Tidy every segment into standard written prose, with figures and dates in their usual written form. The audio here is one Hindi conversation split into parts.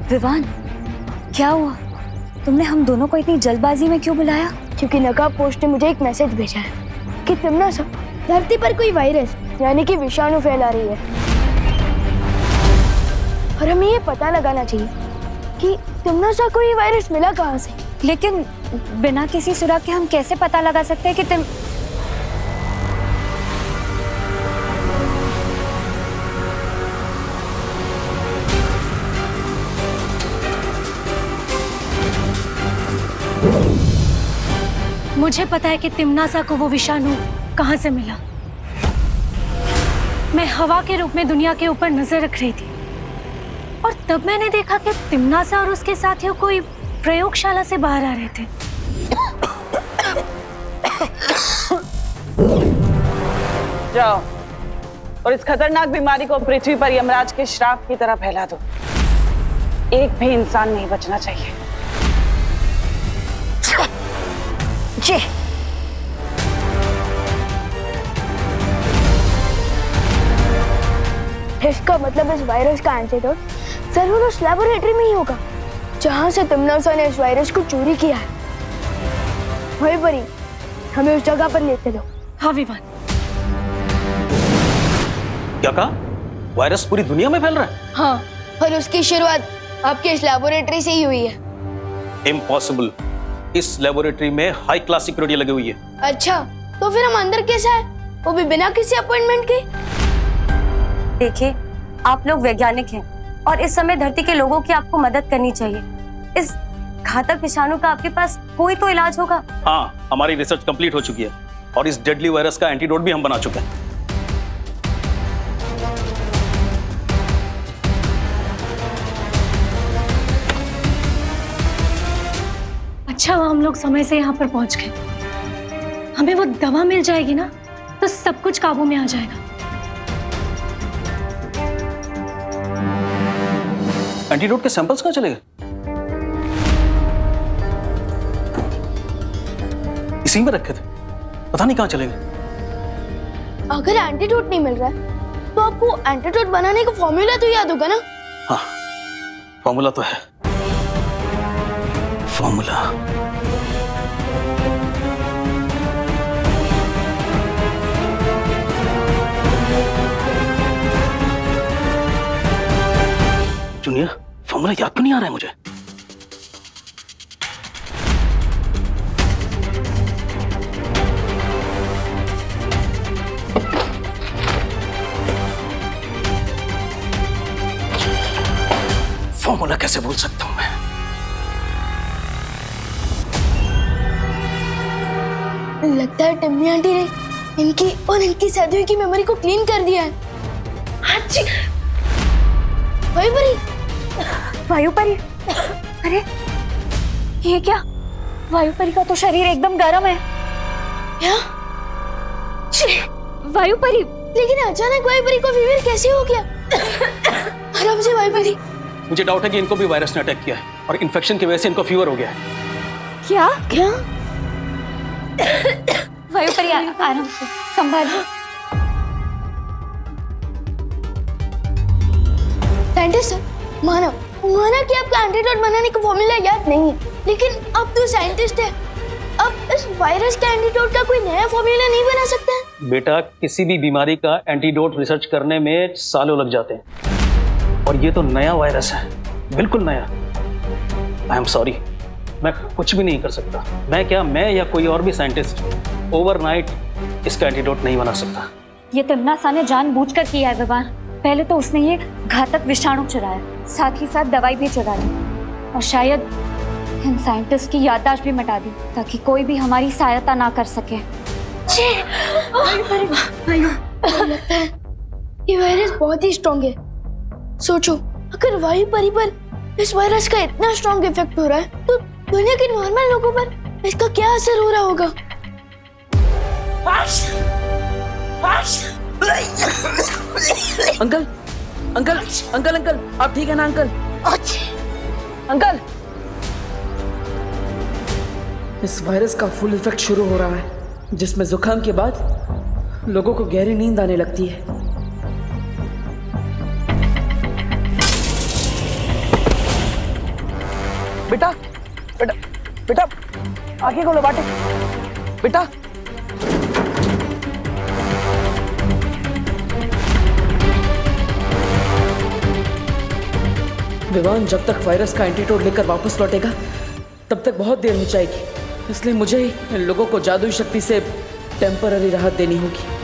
विवान, क्या हुआ? तुमने हम दोनों को इतनी जल्दबाजी में क्यों बुलाया? क्योंकि नकाब पोस्ट ने मुझे एक मैसेज भेजा है कि तिम्नासा धरती पर कोई वायरस यानी कि विषाणु फैला रही है और हमें ये पता लगाना चाहिए कि तिम्नासा को ये वायरस मिला कहाँ से। लेकिन बिना किसी सुराग के हम कैसे पता लगा सकते हैं कि तुम... मुझे पता है कि तिम्नासा को वो विषाणु कहाँ से मिला। मैं हवा के रूप में दुनिया के ऊपर नजर रख रही थी और तब मैंने देखा कि तिम्नासा और उसके साथियों कोई प्रयोगशाला से बाहर आ रहे थे। जाओ और इस खतरनाक बीमारी को पृथ्वी पर यमराज के श्राप की तरह फैला दो। एक भी इंसान नहीं बचना चाहिए। जी। इसका मतलब इस वायरस का एंटीडोट जरूर उस लैबोरेटरी में ही होगा जहां से तिम्नासा ने इस वायरस को चोरी किया है। वही परी, हमें उस जगह पर लेते लो। हाँ विवान। क्या कहा? वायरस पूरी दुनिया में फैल रहा है? हाँ, और उसकी शुरुआत आपके इस लैबोरेटरी से ही हुई है। इम्पॉसिबल। इस लेबोरेटरी में हाई क्लास सिक्योरिटी लगी हुई है। अच्छा, तो फिर हम अंदर कैसे आए, वो भी बिना किसी अपॉइंटमेंट के? देखिए, आप लोग वैज्ञानिक हैं और इस समय धरती के लोगों की आपको मदद करनी चाहिए। इस घातक विषाणु का आपके पास कोई तो इलाज होगा। हाँ, हमारी रिसर्च कंप्लीट हो चुकी है और इस डेडली वायरस का एंटीडोट भी हम बना चुके हैं। अच्छा हुआ हम लोग समय से यहाँ पर पहुंच गए। हमें वो दवा मिल जाएगी ना तो सब कुछ काबू में आ जाएगा। एंटीडोट के सैंपल्स कहाँ चले गए? इसी में रखे थे, पता नहीं कहाँ चले गए। अगर एंटीडोट नहीं मिल रहा है तो आपको एंटीडोट बनाने का फॉर्मूला तो याद होगा ना? हाँ, फॉर्मूला तो है। फॉर्मूला जूनियर, फॉर्मूला याद तो नहीं आ रहा है मुझे। फॉर्मूला कैसे भूल सकता हूं मैं? लगता है टिम्मी आंटी ने इनकी और इनकी साथियों की मेमोरी को क्लीन कर दिया है। हाँ जी। वही परी। वायुपरी, अरे ये क्या? वायुपरी का तो शरीर एकदम गर्म है। क्या? वायुपरी, लेकिन अचानक वायुपरी को फीवर कैसे हो गया? आराम से वायुपरी। मुझे डाउट है कि इनको भी वायरस ने अटैक किया है और इन्फेक्शन की वजह से इनको फीवर हो गया है। क्या? क्या? वायुपरी आराम से संभालो। साइंटिस्ट सर, माना कि आपका एंटीडोट बनाने का फॉर्मूला याद नहीं है, लेकिन अब तो साइंटिस्ट है, अब इस वायरस के एंटीडोट का कोई नया फॉर्मूला नहीं बना सकता है? बेटा, किसी भी बीमारी का एंटीडोट रिसर्च करने में सालों लग जाते हैं और ये तो नया वायरस है, बिल्कुल नया। आई एम सॉरी, मैं कुछ भी नहीं कर सकता। मैं या कोई और भी साइंटिस्ट ओवरनाइट इसका एंटीडोट नहीं बना सकता। ये तिम्नासा ने जानबूझकर किया है विवान। पहले तो उसने ये घातक विषाणु चुराया, साथ ही साथ दवाई भी चुरा ली और शायद इन साइंटिस्ट की याददाश्त भी मिटा दी ताकि कोई भी हमारी सहायता ना कर सके। लगता है ये वायरस बहुत ही स्ट्रॉन्ग है। सोचो, अगर वायुपरी पर इस वायरस का इतना स्ट्रॉन्ग इफेक्ट हो रहा है तो दुनिया के नॉर्मल लोगों पर इसका क्या असर हो रहा होगा? अंकल अंकल अंकल अंकल, आप ठीक है ना अंकल? अंकल, इस वायरस का फुल इफेक्ट शुरू हो रहा है, जिसमें जुकाम के बाद लोगों को गहरी नींद आने लगती है। बेटा बेटा बेटा आगे खोलो बाटे बेटा। विवान जब तक वायरस का एंटीडोट लेकर वापस लौटेगा तब तक बहुत देर हो जाएगी, इसलिए मुझे ही इन लोगों को जादुई शक्ति से टेम्पररी राहत देनी होगी।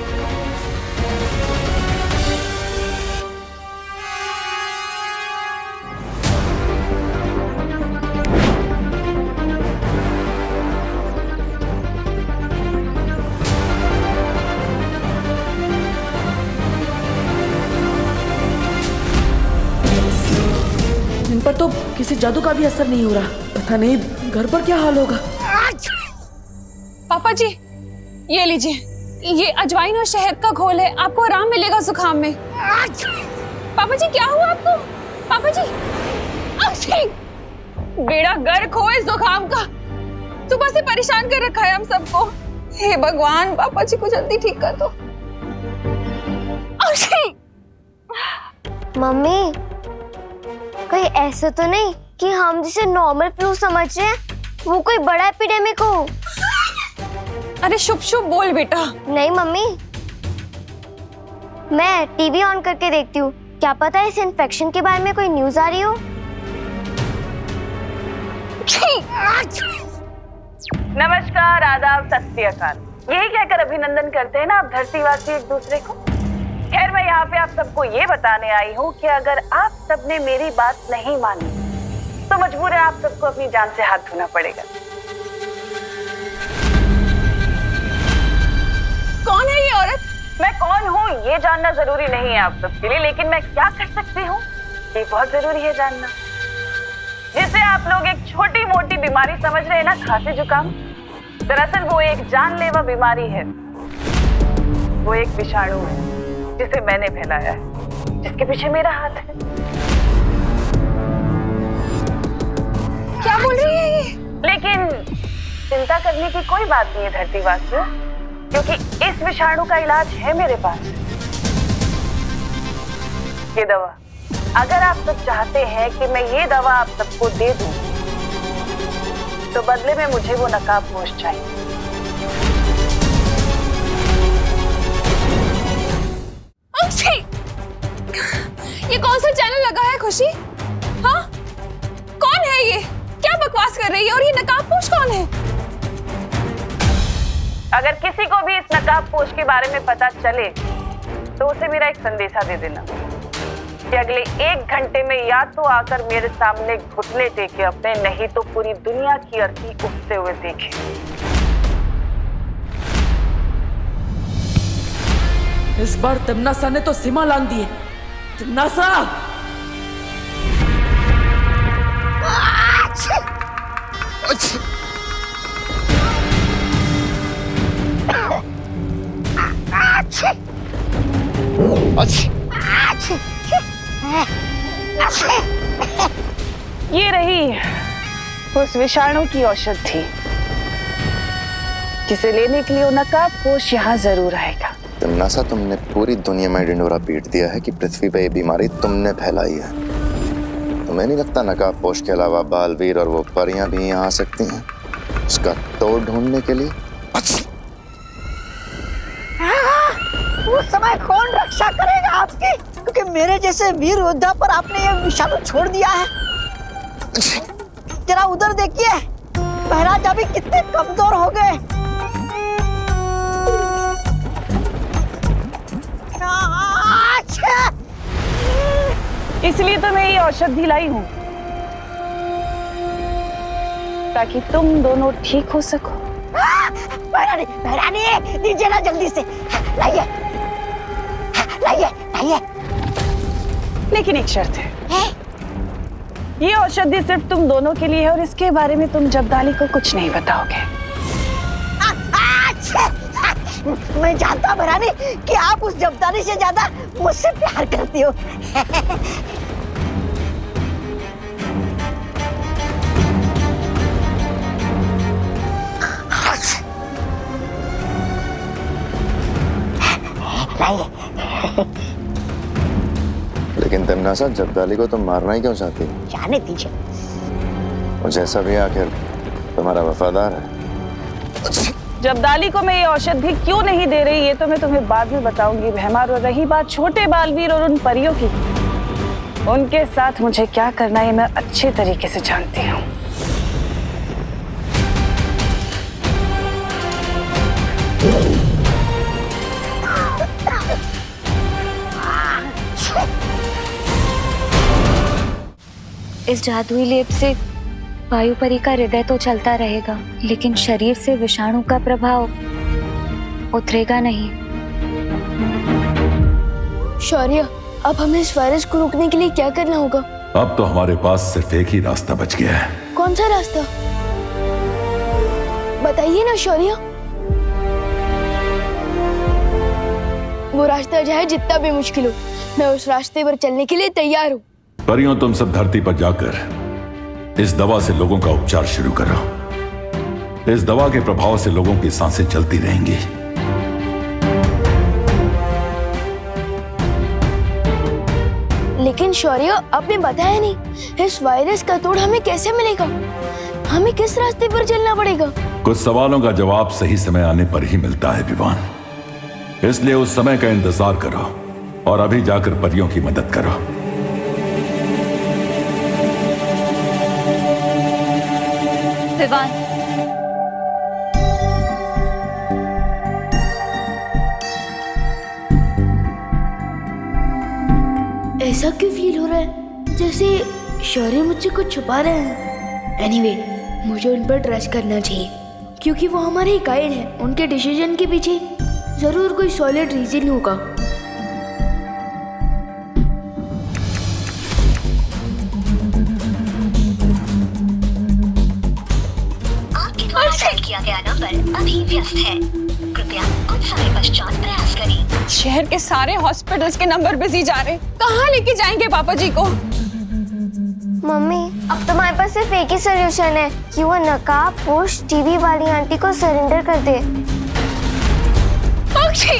इन पर तो किसी जादू का भी असर नहीं हो रहा, पता नहीं घर पर क्या हाल होगा। पापा जी ये लीजिए, ये अजवाइन और शहद का घोल है, आपको आराम मिलेगा जुकाम में। पापा जी क्या हुआ आपको? पापा जी बेड़ा गर्क हो इस जुकाम का, सुबह से परेशान कर रखा है हम सबको। हे भगवान, पापा जी को जल्दी ठीक कर दो। मम्मी कोई ऐसा तो नहीं कि हम जिसे नॉर्मल फ्लू समझ रहे हैं वो कोई बड़ा एपिडेमिक हो? अरे शुभ शुभ बोल बेटा। नहीं मम्मी, मैं टीवी ऑन करके देखती हूँ, क्या पता इस इन्फेक्शन के बारे में कोई न्यूज आ रही हो। नमस्कार, आदाब, सत श्री अकाल, यही कहकर अभिनंदन करते हैं ना आप धरतीवासी एक दूसरे को। खैर मैं यहाँ पे आप सबको ये बताने आई हूँ कि अगर आप सबने मेरी बात नहीं मानी तो मजबूर है आप सबको अपनी जान से हाथ धोना पड़ेगा। कौन है ये औरत? मैं कौन हूँ ये जानना जरूरी नहीं है आप सबके लिए, लेकिन मैं क्या कर सकती हूँ ये बहुत जरूरी है जानना। जिसे आप लोग एक छोटी मोटी बीमारी समझ रहे हैं ना, खांसी जुकाम, दरअसल वो एक जानलेवा बीमारी है। वो एक विषाणु है जिसे मैंने फैलाया है, जिसके पीछे मेरा हाथ है। क्या बोल रही है ये? लेकिन चिंता करने की कोई बात नहीं है धरतीवासियों, क्योंकि इस विषाणु का इलाज है मेरे पास। ये दवा, अगर आप सब चाहते हैं कि मैं ये दवा आप सबको दे दूं, तो बदले में मुझे वो नकाबपोश चाहिए। ये कौन सा चैनल लगा है खुशी? हाँ, कौन है ये? क्या बकवास कर रही है? और ये नकाबपोश कौन है? अगर किसी को भी इस नकाबपोश के बारे में पता चले तो उसे मेरा एक संदेशा दे देना कि अगले 1 घंटे में या तो आकर मेरे सामने घुटने टेके अपने, नहीं तो पूरी दुनिया की अर्थी उठते हुए देखे। इस बार तिम्नासा ने तो सीमा लांघ दी है। तिम्नासा! ये रही उस विषाणु की औषधि जिसे लेने के लिए वो नकाबपोश यहाँ जरूर आएगा। तिम्नासा, तुमने पूरी दुनिया में ढिंडोरा पीट दिया है कि पृथ्वी पे ये बीमारी तुमने फैलाई है। तुम्हें नहीं लगता नकाबपोश के अलावा बालवीर और वो परियां भी यहाँ आ सकती हैं उसका तोड़ ढूंढने के लिए? उस समय कौन रक्षा करेगा आपकी? क्योंकि मेरे जैसे वीर योद्धा पर आपने ये विषाणु छोड़ दिया है। जरा उधर देखिए, महाराज अभी कितने कमजोर हो गए। इसलिए तो मैं ये औषधि लाई हूँ ताकि तुम दोनों ठीक हो सको। महारानी दीजिए ना जल्दी से, लाइए लाइए लाइए। लेकिन एक शर्त है, ये औषधि सिर्फ तुम दोनों के लिए है और इसके बारे में तुम जब्दाली को कुछ नहीं बताओगे। मैं जानता हूँ महारानी कि आप उस जब्दाली से ज्यादा मुझसे प्यार करती हो। लेकिन तिम्नासा, जब्दाली को तुम मारना ही क्यों चाहती हो? जाने दीजिए, और जैसा भी आखिर तुम्हारा वफादार है। जब्दाली को मैं ये औषधि क्यों नहीं दे रही, ये तो मैं तुम्हें बाद में बताऊंगी भैमार। और रही बात छोटे बालवीर और उन परियों की, उनके साथ मुझे क्या करना है मैं अच्छे तरीके से जानती हूँ। इस जादुई लेप से वायुपरी का हृदय तो चलता रहेगा, लेकिन शरीर से विषाणु का प्रभाव उतरेगा नहीं। शौर्य, अब हमें इस वायरस को रोकने के लिए क्या करना होगा? अब तो हमारे पास सिर्फ एक ही रास्ता बच गया है। कौन सा रास्ता? बताइए ना शौर्य। वो रास्ता चाहे जितना भी मुश्किल हो, मैं उस रास्ते पर चलने के लिए तैयार हूँ। परियों, तुम सब धरती पर जाकर इस दवा से लोगों का उपचार शुरू करो। इस दवा के प्रभाव से लोगों की सांसें चलती रहेंगी। लेकिन शौर्य, आपने बताया नहीं, इस वायरस का तोड़ हमें कैसे मिलेगा? हमें किस रास्ते पर चलना पड़ेगा? कुछ सवालों का जवाब सही समय आने पर ही मिलता है विवान, इसलिए उस समय का इंतजार करो और अभी जाकर परियों की मदद करो। विवान, ऐसा क्यों फील हो रहा है जैसे शौर्य मुझसे कुछ छुपा रहे हैं? एनीवे, मुझे उन पर ट्रस्ट करना चाहिए क्योंकि वो हमारे गाइड हैं। उनके डिसीजन के पीछे जरूर कोई सॉलिड रीजन होगा। किया गया नंबर अभी व्यस्त है, कृपया कुछ समय पश्चात प्रयास करें। शहर के सारे हॉस्पिटल्स के नंबर बिजी जा रहे, कहाँ लेके जाएंगे पापा जी को? मम्मी, अब तुम्हारे पास सिर्फ एक ही सोल्यूशन है कि वो नकाबपोश टीवी वाली आंटी को सरेंडर कर दे। पक्षी,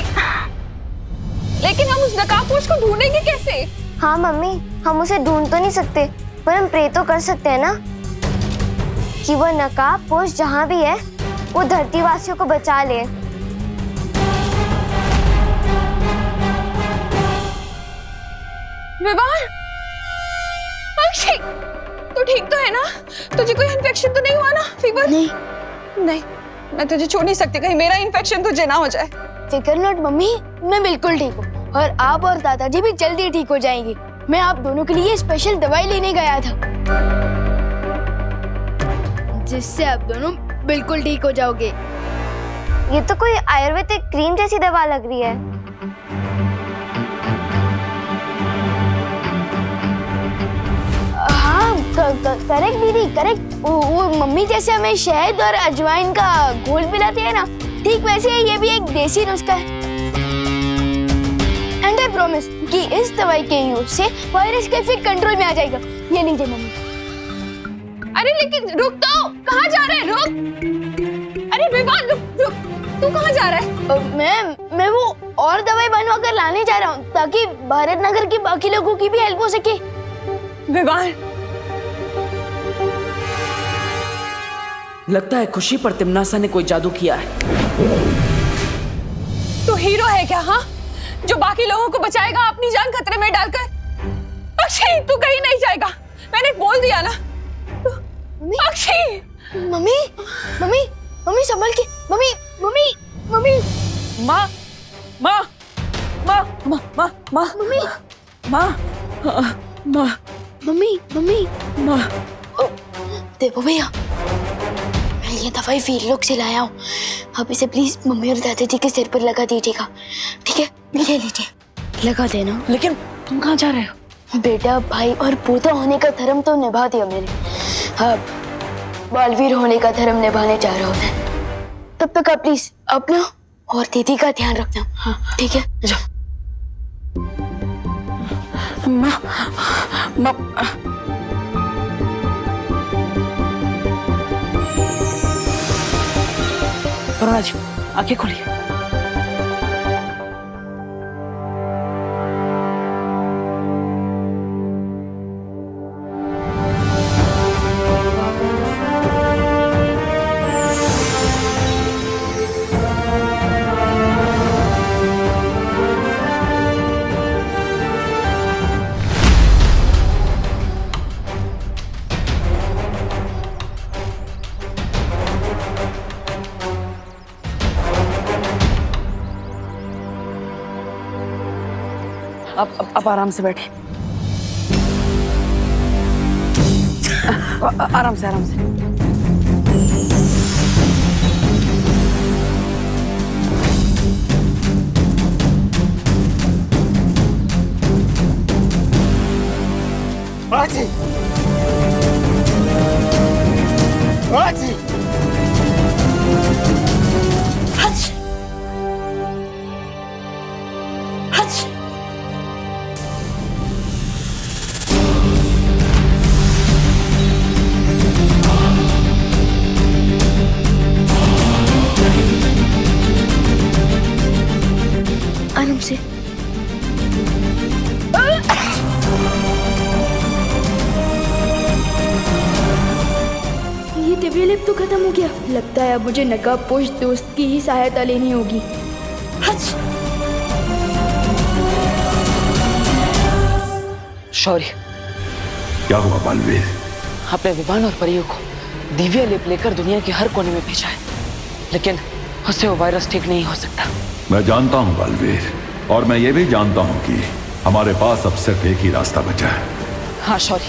लेकिन हम उस नकाबपोश को ढूंढेंगे कैसे? हाँ मम्मी, हम उसे ढूंढ तो नहीं सकते, पर हम प्रे तो कर सकते हैं ना कि वो नकाबपोश जहाँ भी है वो धरती वासियों को बचा ले। विवान, पक्षी, तू ठीक तो है ना? तुझे कोई इन्फेक्शन तो नहीं हुआ ना? फीवर? नहीं, मैं तुझे छोड़ नहीं सकती, कहीं मेरा इन्फेक्शन तुझे ना हो जाए। फिकर नॉट मम्मी, मैं बिल्कुल ठीक हूँ और आप और दादाजी भी जल्दी ठीक हो जाएंगे। मैं आप दोनों के लिए स्पेशल दवाई लेने गया था जिससे आप दोनों बिल्कुल ठीक हो जाओगे। ये तो कोई आयुर्वेदिक क्रीम जैसी दवा लग रही है। हाँ, करेक्ट दीदी, करेक्ट। वो मम्मी जैसे हमें शहद और अजवाइन का घोल पिलाती है ना, ठीक वैसे ही ये भी एक देसी नुस्खा है। एंड आई प्रॉमिस कि इस दवाई के यूज से वायरस का इफेक्ट कंट्रोल में आ जाएगा। ये लीजिए मम्मी। अरे लेकिन रुक तो, कहाँ जा रहे हैं? रुक! अरे विवान, रुक! तू कहाँ जा रहा है? मैं वो और दवाई बनवा कर लाने जा रहा हूँ ताकि भारत नगर के बाकी लोगों की भी हेल्प हो सके। विवान, लगता है खुशी पर तिमनासा ने कोई जादू किया है। तू हीरो है क्या? हाँ, जो बाकी लोगों को बचाएगा अपनी जान खतरे में डालकर। अक्षय, तू कहीं नहीं जाएगा, मैंने बोल दिया ना। अक्षय! मम्मी, मम्मी, मम्मी संभल के। Mummy, mummy, mummy. माँ, माँ, माँ, माँ, माँ, माँ, मम्मी, माँ, माँ, मम्मी, मम्मी, माँ। देखो भैया, मैं ये दवाई फील्ड लोग से लाया हूँ। आप इसे प्लीज मम्मी और दादाजी के सिर पर लगा दीजिएगा, ठीक है? ले लीजिए, लगा देना। लेकिन तुम कहाँ जा रहे हो? बेटा, भाई और पोता होने का धर्म तो निभा दिया मैंने, अब बालवीर होने का धर्म निभाने जा रहा हूँ मैं। तब तक आप प्लीज अपना और दीदी का ध्यान रखना। हाँ, ठीक है? माँ, माँ, करुणा जी, आंखें खोलिए। आप आराम से बैठे। आराम से, आराम से। बाजी, बाजी। Hutch, Hutch. आराम से। ये दिव्य लेप तो खत्म हो गया। लगता है अब मुझे नकाबपोश दोस्त की ही सहायता लेनी होगी। हच। शौर्य, क्या हुआ बालवीर? आपने विमान और परियों को दिव्य लेप लेकर दुनिया के हर कोने में भेजा है, लेकिन उससे वो वायरस ठीक नहीं हो सकता। मैं जानता हूं बालवीर, और मैं ये भी जानता हूं कि हमारे पास अब सिर्फ एक ही रास्ता बचा है। हाँ शौर्य,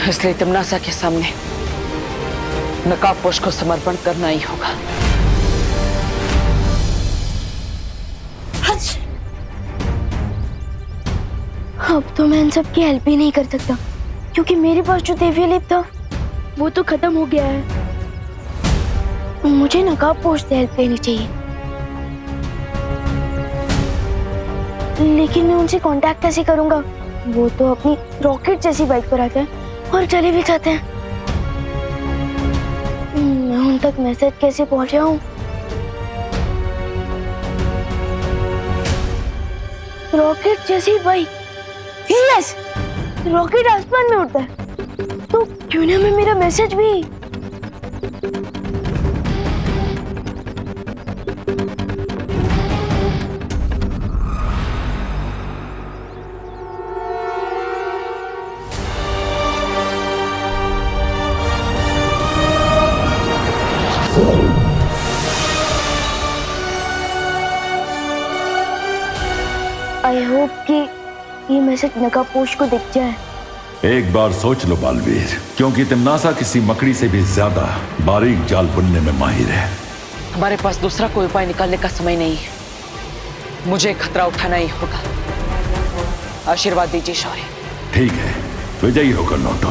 इसलिए तिमनासा के सामने नकाबपोश को समर्पण करना ही होगा। हच। अब तो मैं इन सब की हेल्प ही नहीं कर सकता, क्योंकि मेरे पास जो दिव्य लेप था वो तो खत्म हो गया है। मुझे नकाबपोश से हेल्प लेनी चाहिए, लेकिन मैं उनसे कांटेक्ट कैसे करूंगा? वो तो अपनी रॉकेट जैसी बाइक पर आते हैं और चले भी जाते हैं। मैं उन तक मैसेज कैसे पहुंचाऊं? रॉकेट जैसी बाइक, यस, रॉकेट आसमान में उड़ता है, तो क्यों ना मैं मेरा मैसेज भी। आई होप कि ये मैसेज नकाबपोश को दिख जाए। एक बार सोच लो बालवीर, क्योंकि तिमनासा किसी मकड़ी से भी ज्यादा बारीक जाल बुनने में माहिर है। हमारे पास दूसरा कोई उपाय निकालने का समय नहीं है। मुझे खतरा उठाना ही होगा। आशीर्वाद दीजिए शौर्य। ठीक है, विजयी होकर लौटो।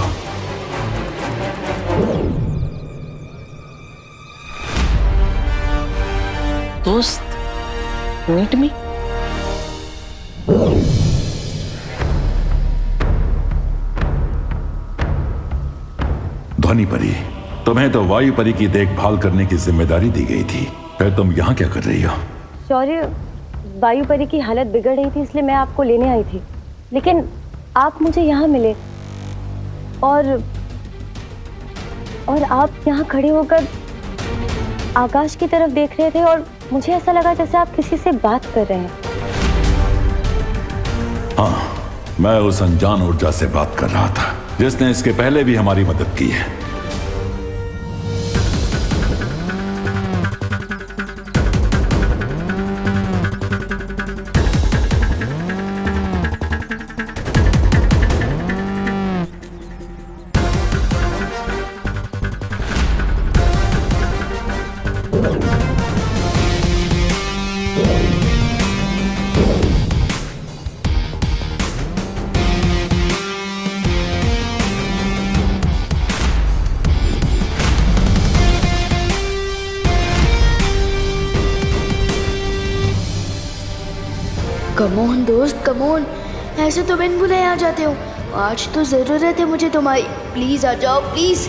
दोस्त, मीट मी। ध्वनि परी, तुम्हें तो वायु परी की देखभाल करने की जिम्मेदारी दी गई थी, फिर तुम यहाँ क्या कर रही हो? शौर्य, वायु परी की हालत बिगड़ रही थी, इसलिए मैं आपको लेने आई थी, लेकिन आप मुझे यहाँ मिले और आप यहाँ खड़े होकर आकाश की तरफ देख रहे थे और मुझे ऐसा लगा जैसे आप किसी से बात कर रहे हैं। हाँ, मैं उस अनजान ऊर्जा से बात कर रहा था जिसने इसके पहले भी हमारी मदद की है। कमोन दोस्त, कमोन, ऐसे तो बिन बुलाए आ जाते हो। आज तो जरूरत है मुझे तुम्हारी। प्लीज आ जाओ, प्लीज।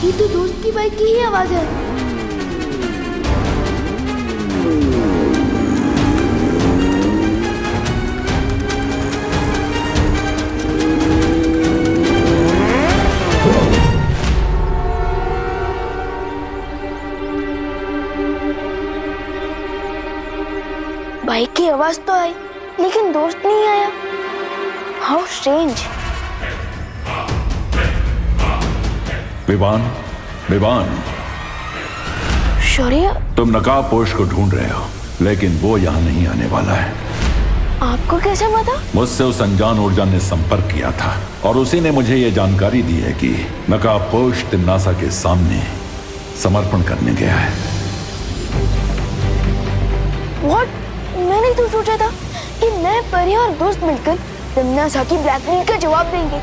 ये तो दोस्त की बाइक की ही आवाज है। बाइक की आवाज तो आई लेकिन दोस्त नहीं आया। How strange. विवान, विवान, शौर्य, तुम नकाबपोश को ढूंढ रहे हो, लेकिन वो यहाँ नहीं आने वाला है। आपको कैसे पता? मुझसे उस अनजान ऊर्जा ने संपर्क किया था और उसी ने मुझे ये जानकारी दी है कि नकाबपोश तिम्नासा के सामने समर्पण करने गया है। What? मैंने तो सोचा था कि मैं, परी और दोस्त मिलकर तिम्नासा की ब्लैकमेल का जवाब देंगे,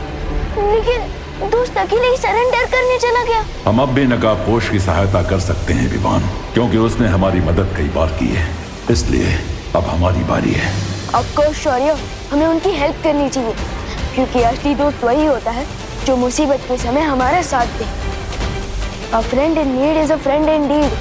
लेकिन दोस्त अकेले ही सरेंडर करने चला गया। हम अब भी नकाबपोश की सहायता कर सकते हैं विवान, क्योंकि उसने हमारी मदद कई बार की है, इसलिए अब हमारी बारी है। ऑफ कोर्स शौर्य, हमें उनकी हेल्प करनी चाहिए, क्योंकि असली दोस्त वही होता है जो मुसीबत के समय हमारा साथ दे। A friend in need is a friend indeed.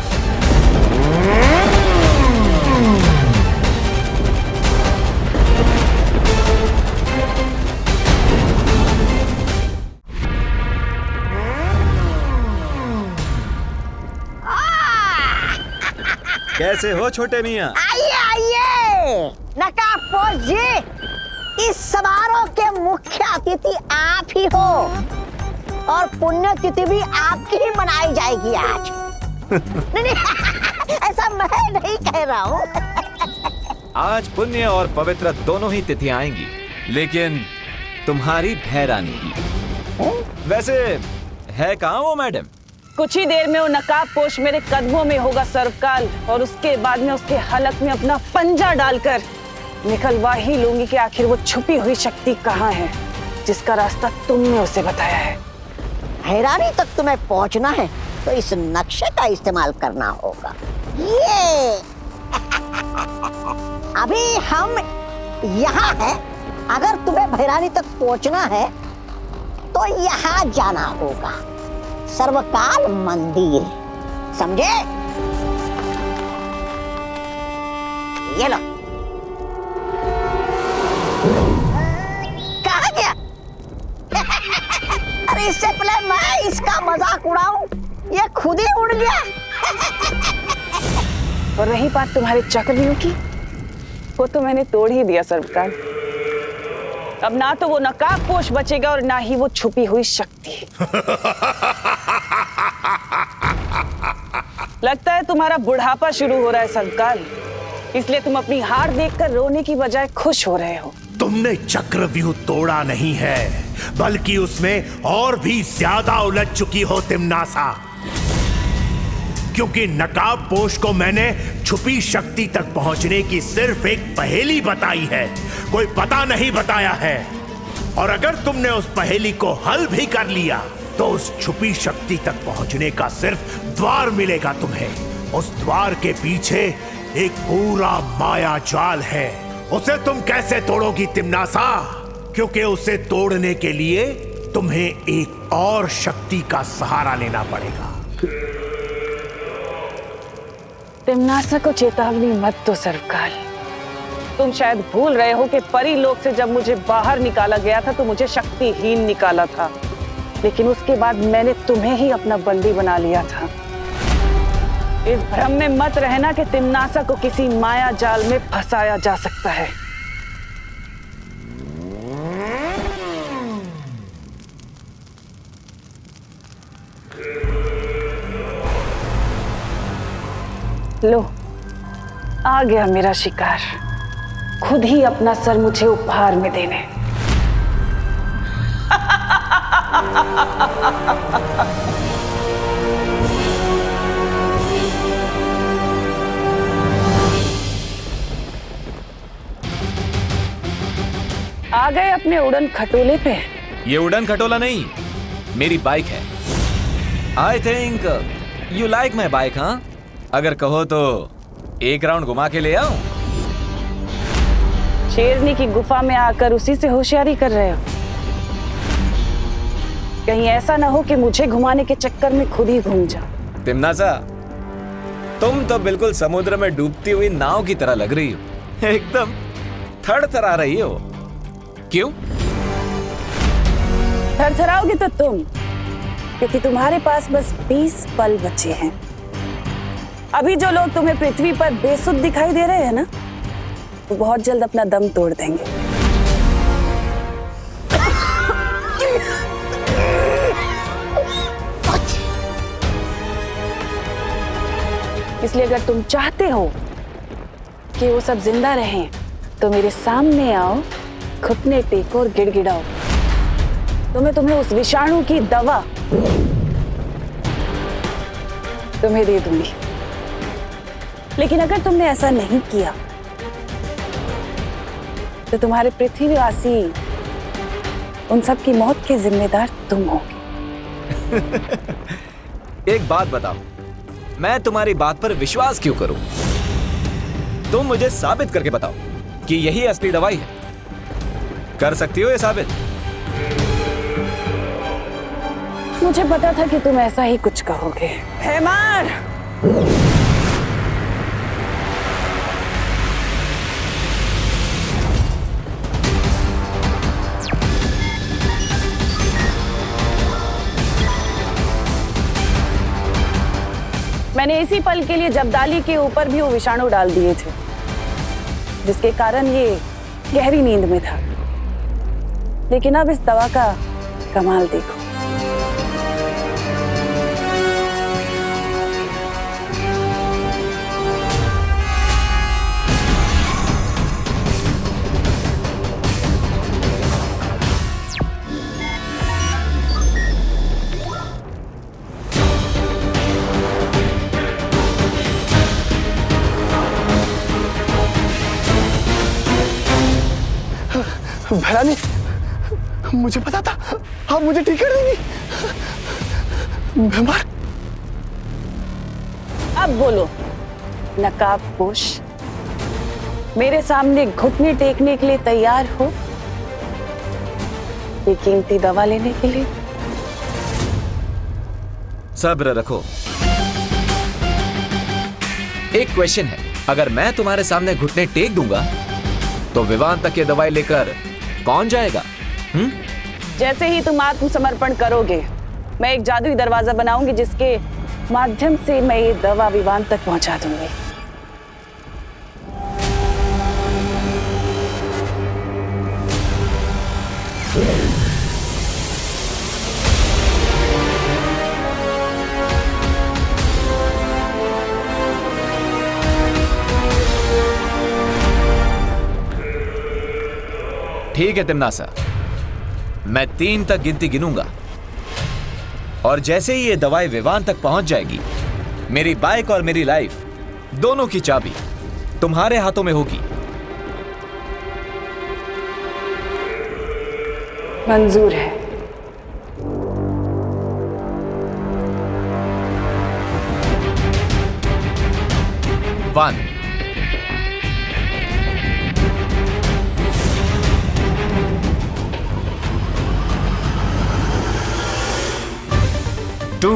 कैसे हो छोटे मियाँ? आइए आइए नकाबपोश जी, इस समारोह के मुख्य अतिथि आप ही हो और पुण्यतिथि भी आपकी ही मनाई जाएगी आज। नहीं, ऐसा मैं नहीं कह रहा हूँ। आज पुण्य और पवित्र दोनों ही तिथि आएंगी, लेकिन तुम्हारी भैरानी की। वैसे है कहाँ वो मैडम? कुछ ही देर में वो नकाबपोश मेरे कदमों में होगा सरकाल, और उसके बाद में उसके हलक में अपना पंजा डालकर निकलवा ही लूंगी कि आखिर वो छुपी हुई शक्ति कहाँ है जिसका रास्ता तुमने उसे बताया है। हैरानी तक तुम्हें पहुंचना है तो इस नक्शे का इस्तेमाल करना होगा। ये अभी हम यहाँ हैं, अगर तुम्हें भैरानी तक पहुंचना है तो यहाँ जाना होगा, सर्वकाल मंदिर, समझे? ये लो। कहाँ गया? अरे इससे पहले मैं इसका मजाक उड़ाऊं, ये खुद ही उड़ गया। और रही बात तुम्हारे चक्रव्यूह की, वो तो मैंने तोड़ ही दिया सर्वकाल। अब ना तो वो नकाबपोश बचेगा और ना ही वो छुपी हुई शक्ति। लगता है तुम्हारा बुढ़ापा शुरू हो रहा है सर्वकाल, इसलिए तुम अपनी हार देखकर रोने की बजाय खुश हो रहे हो। तुमने चक्रव्यूह तोड़ा नहीं है, बल्कि उसमें और भी ज्यादा उलझ चुकी हो तिम्नासा, क्योंकि नकाबपोश को मैंने छुपी शक्ति तक पहुंचने की सिर्फ एक पहेली बताई है, कोई पता नहीं बताया है। और अगर तुमने उस पहेली को हल भी कर लिया तो उस छुपी शक्ति तक पहुंचने का सिर्फ द्वार मिलेगा तुम्हें। उस द्वार के पीछे एक पूरा माया जाल है, उसे तुम कैसे तोड़ोगी तिम्नासा? क्योंकि उसे तोड़ने के लिए तुम्हें एक और शक्ति का सहारा लेना पड़ेगा। तिम्नासा को चेतावनी मत दो सर्वकाल। तुम शायद भूल रहे हो कि परी लोक से जब मुझे बाहर निकाला गया था तो मुझे शक्तिहीन निकाला था, लेकिन उसके बाद मैंने तुम्हें ही अपना बंदी बना लिया था। इस भ्रम में मत रहना कि तिम्नासा को किसी माया जाल में फंसाया जा सकता है। लो, आ गया मेरा शिकार, खुद ही अपना सर मुझे उपहार में देने। आ गए अपने उड़न खटोले पे। ये उड़न खटोला नहीं, मेरी बाइक है। I think you like my bike, हाँ? अगर कहो तो एक राउंड घुमा के ले आऊं? शेरनी की गुफा में आकर उसी से होशियारी कर रहे हो? कहीं ऐसा ना हो कि मुझे घुमाने के चक्कर में खुद ही घूम जाओ। तिम्नासा, तुम तो बिल्कुल समुद्र में डूबती हुई नाव की तरह लग रही हो, एकदम थरथरा रही हो। क्यों? थरथराओगे तो तुम, क्योंकि तुम्हारे पास बस 20 पल बचे हैं। अभी जो लोग तुम्हें पृथ्वी पर बेसुध दिखाई दे रहे हैं ना, वो बहुत जल्द अपना दम तोड़ देंगे। इसलिए अगर तुम चाहते हो कि वो सब जिंदा रहें तो मेरे सामने आओ, घुटने टेको और गिड़गिड़ाओ, तो मैं तुम्हें उस विषाणु की दवा तुम्हें दे दूंगी। लेकिन अगर तुमने ऐसा नहीं किया तो तुम्हारे पृथ्वीवासी उन सब की मौत के जिम्मेदार तुम होगे। एक बात बताओ, मैं तुम्हारी बात पर विश्वास क्यों करूं? तुम मुझे साबित करके बताओ कि यही असली दवाई है। कर सकती हो ये साबित? मुझे पता था कि तुम ऐसा ही कुछ कहोगे। हैमार! मैंने इसी पल के लिए जब्दाली के ऊपर भी वो विषाणु डाल दिए थे, जिसके कारण ये गहरी नींद में था। लेकिन अब इस दवा का कमाल देखो। भैरानी, मुझे पता था आप मुझे ठीक कर देंगी। बीमार। अब बोलो नकाबपोश, मेरे सामने घुटने टेकने के लिए तैयार हो ये कीमती दवा लेने के लिए? सब्र रखो। एक क्वेश्चन है, अगर मैं तुम्हारे सामने घुटने टेक दूंगा तो विवान तक ये दवाई लेकर कौन जाएगा? जैसे ही तुम आत्मसमर्पण करोगे, मैं एक जादुई दरवाजा बनाऊंगी जिसके माध्यम से मैं ये दवा विवान तक पहुंचा दूंगी। ठीक है तिम्नासा, मैं 3 तक गिनती गिनूंगा और जैसे ही ये दवाई विवान तक पहुंच जाएगी, मेरी बाइक और मेरी लाइफ दोनों की चाबी तुम्हारे हाथों में होगी। मंजूर है। वन, 2,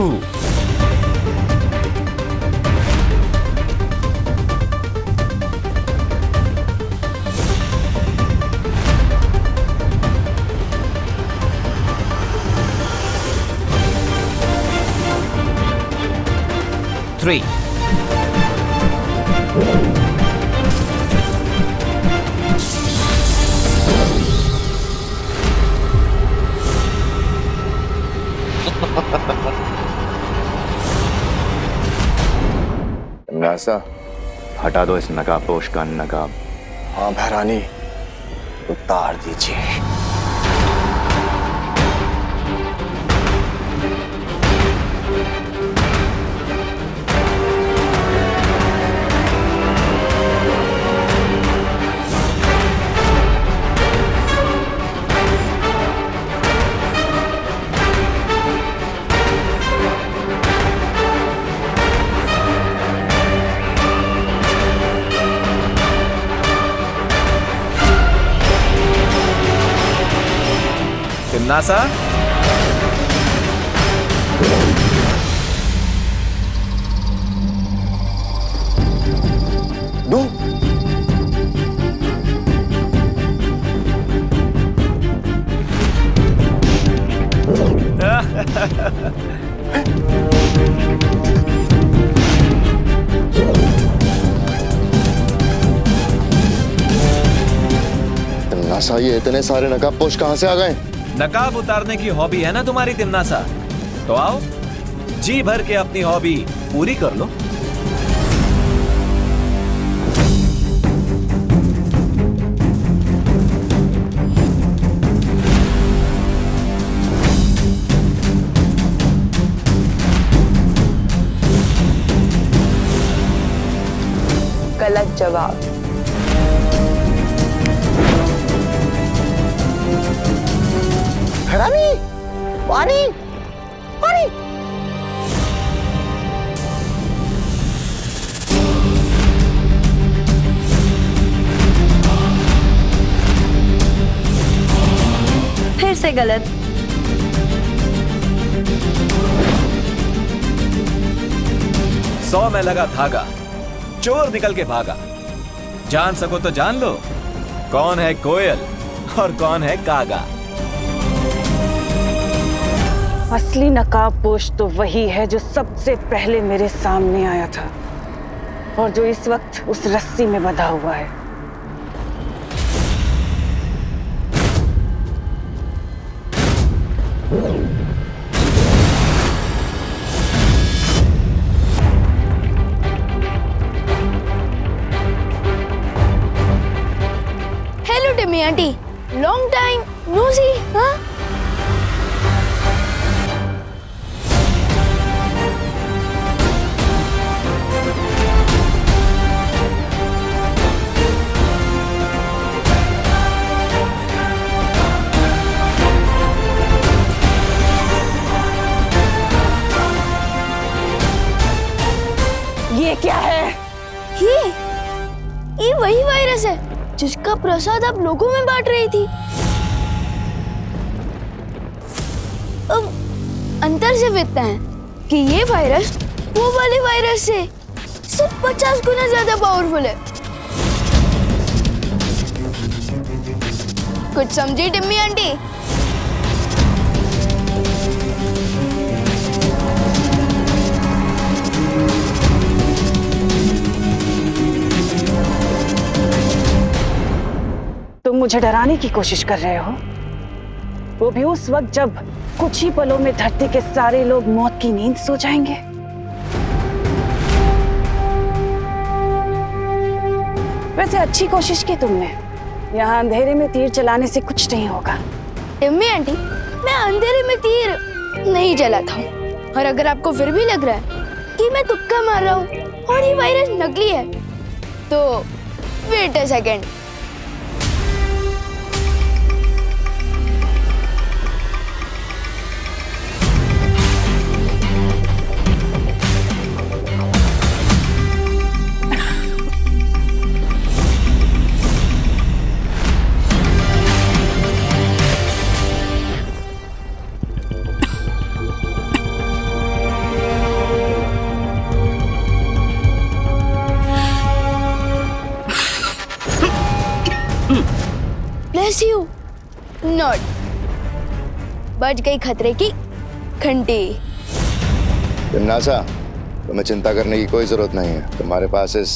3, नासा, हटा दो इस नकाबपोश का नकाब। हाँ भैरानी, उतार दीजिए। तिम्नासा, दो। तिमनासा, ये इतने सारे नकाबपोश कहां से आ गए? नकाब उतारने की हॉबी है ना तुम्हारी तिमनासा, तो आओ जी भर के अपनी हॉबी पूरी कर लो। गलत जवाब। रानी, वानी, वानी। फिर से गलत। सौ में लगा धागा, चोर निकल के भागा। जान सको तो जान लो, कौन है कोयल और कौन है कागा। असली नकाबपोश तो वही है जो सबसे पहले मेरे सामने आया था और जो इस वक्त उस रस्सी में बंधा हुआ है। Hello Timmy aunty, long time no see. हाँ, ये क्या है? ये वही वायरस है जिसका प्रसाद आप लोगों में बांट रही थी। अब अंतर सिर्फ इतना है कि ये वायरस वो वाले वायरस से सिर्फ 50 गुना ज्यादा पावरफुल है। कुछ समझी टिम्मी आंटी? तुम मुझे डराने की कोशिश कर रहे हो, वो भी उस वक्त जब कुछ ही पलों में धरती के सारे लोग मौत की नींद सो जाएंगे। वैसे अच्छी कोशिश की तुमने, यहाँ अंधेरे में तीर चलाने से कुछ नहीं होगा। टिम्मी आंटी, मैं अंधेरे में तीर नहीं चलाता हूँ, और अगर आपको फिर भी लग रहा है कि मैं तुक्का मार रहा हूँ और ये वायरस नकली है, तो wait a second. Bless you. Not. बच गई खतरे की घंटी। तिमनासा, तुम्हें चिंता करने की कोई जरूरत नहीं है। तुम्हारे पास इस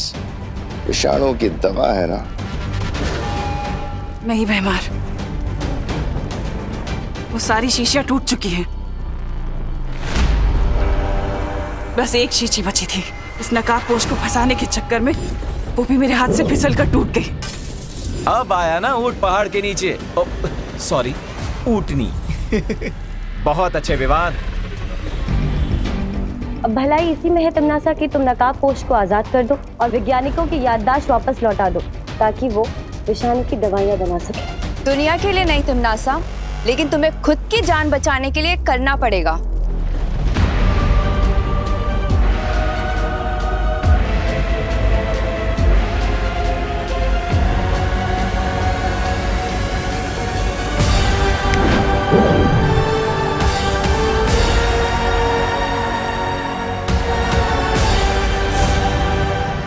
विषाणु की दवा है ना? नहीं भैमार, वो सारी शीशियां टूट चुकी हैं। बस एक शीशी बची थी। इस नकाबपोश को फंसाने के चक्कर में वो भी मेरे हाथ से फिसल कर टूट गई। अब आया ना ऊंट पहाड़ के नीचे। सॉरी, ऊंटनी। बहुत अच्छे विवान। अब भलाई इसी में है तिमनासा कि तुम नकाबपोश को आजाद कर दो और वैज्ञानिकों की याददाश्त वापस लौटा दो ताकि वो विषाणु की दवाइयां बना सके। दुनिया के लिए नहीं तिमनासा, लेकिन तुम्हें खुद की जान बचाने के लिए करना पड़ेगा।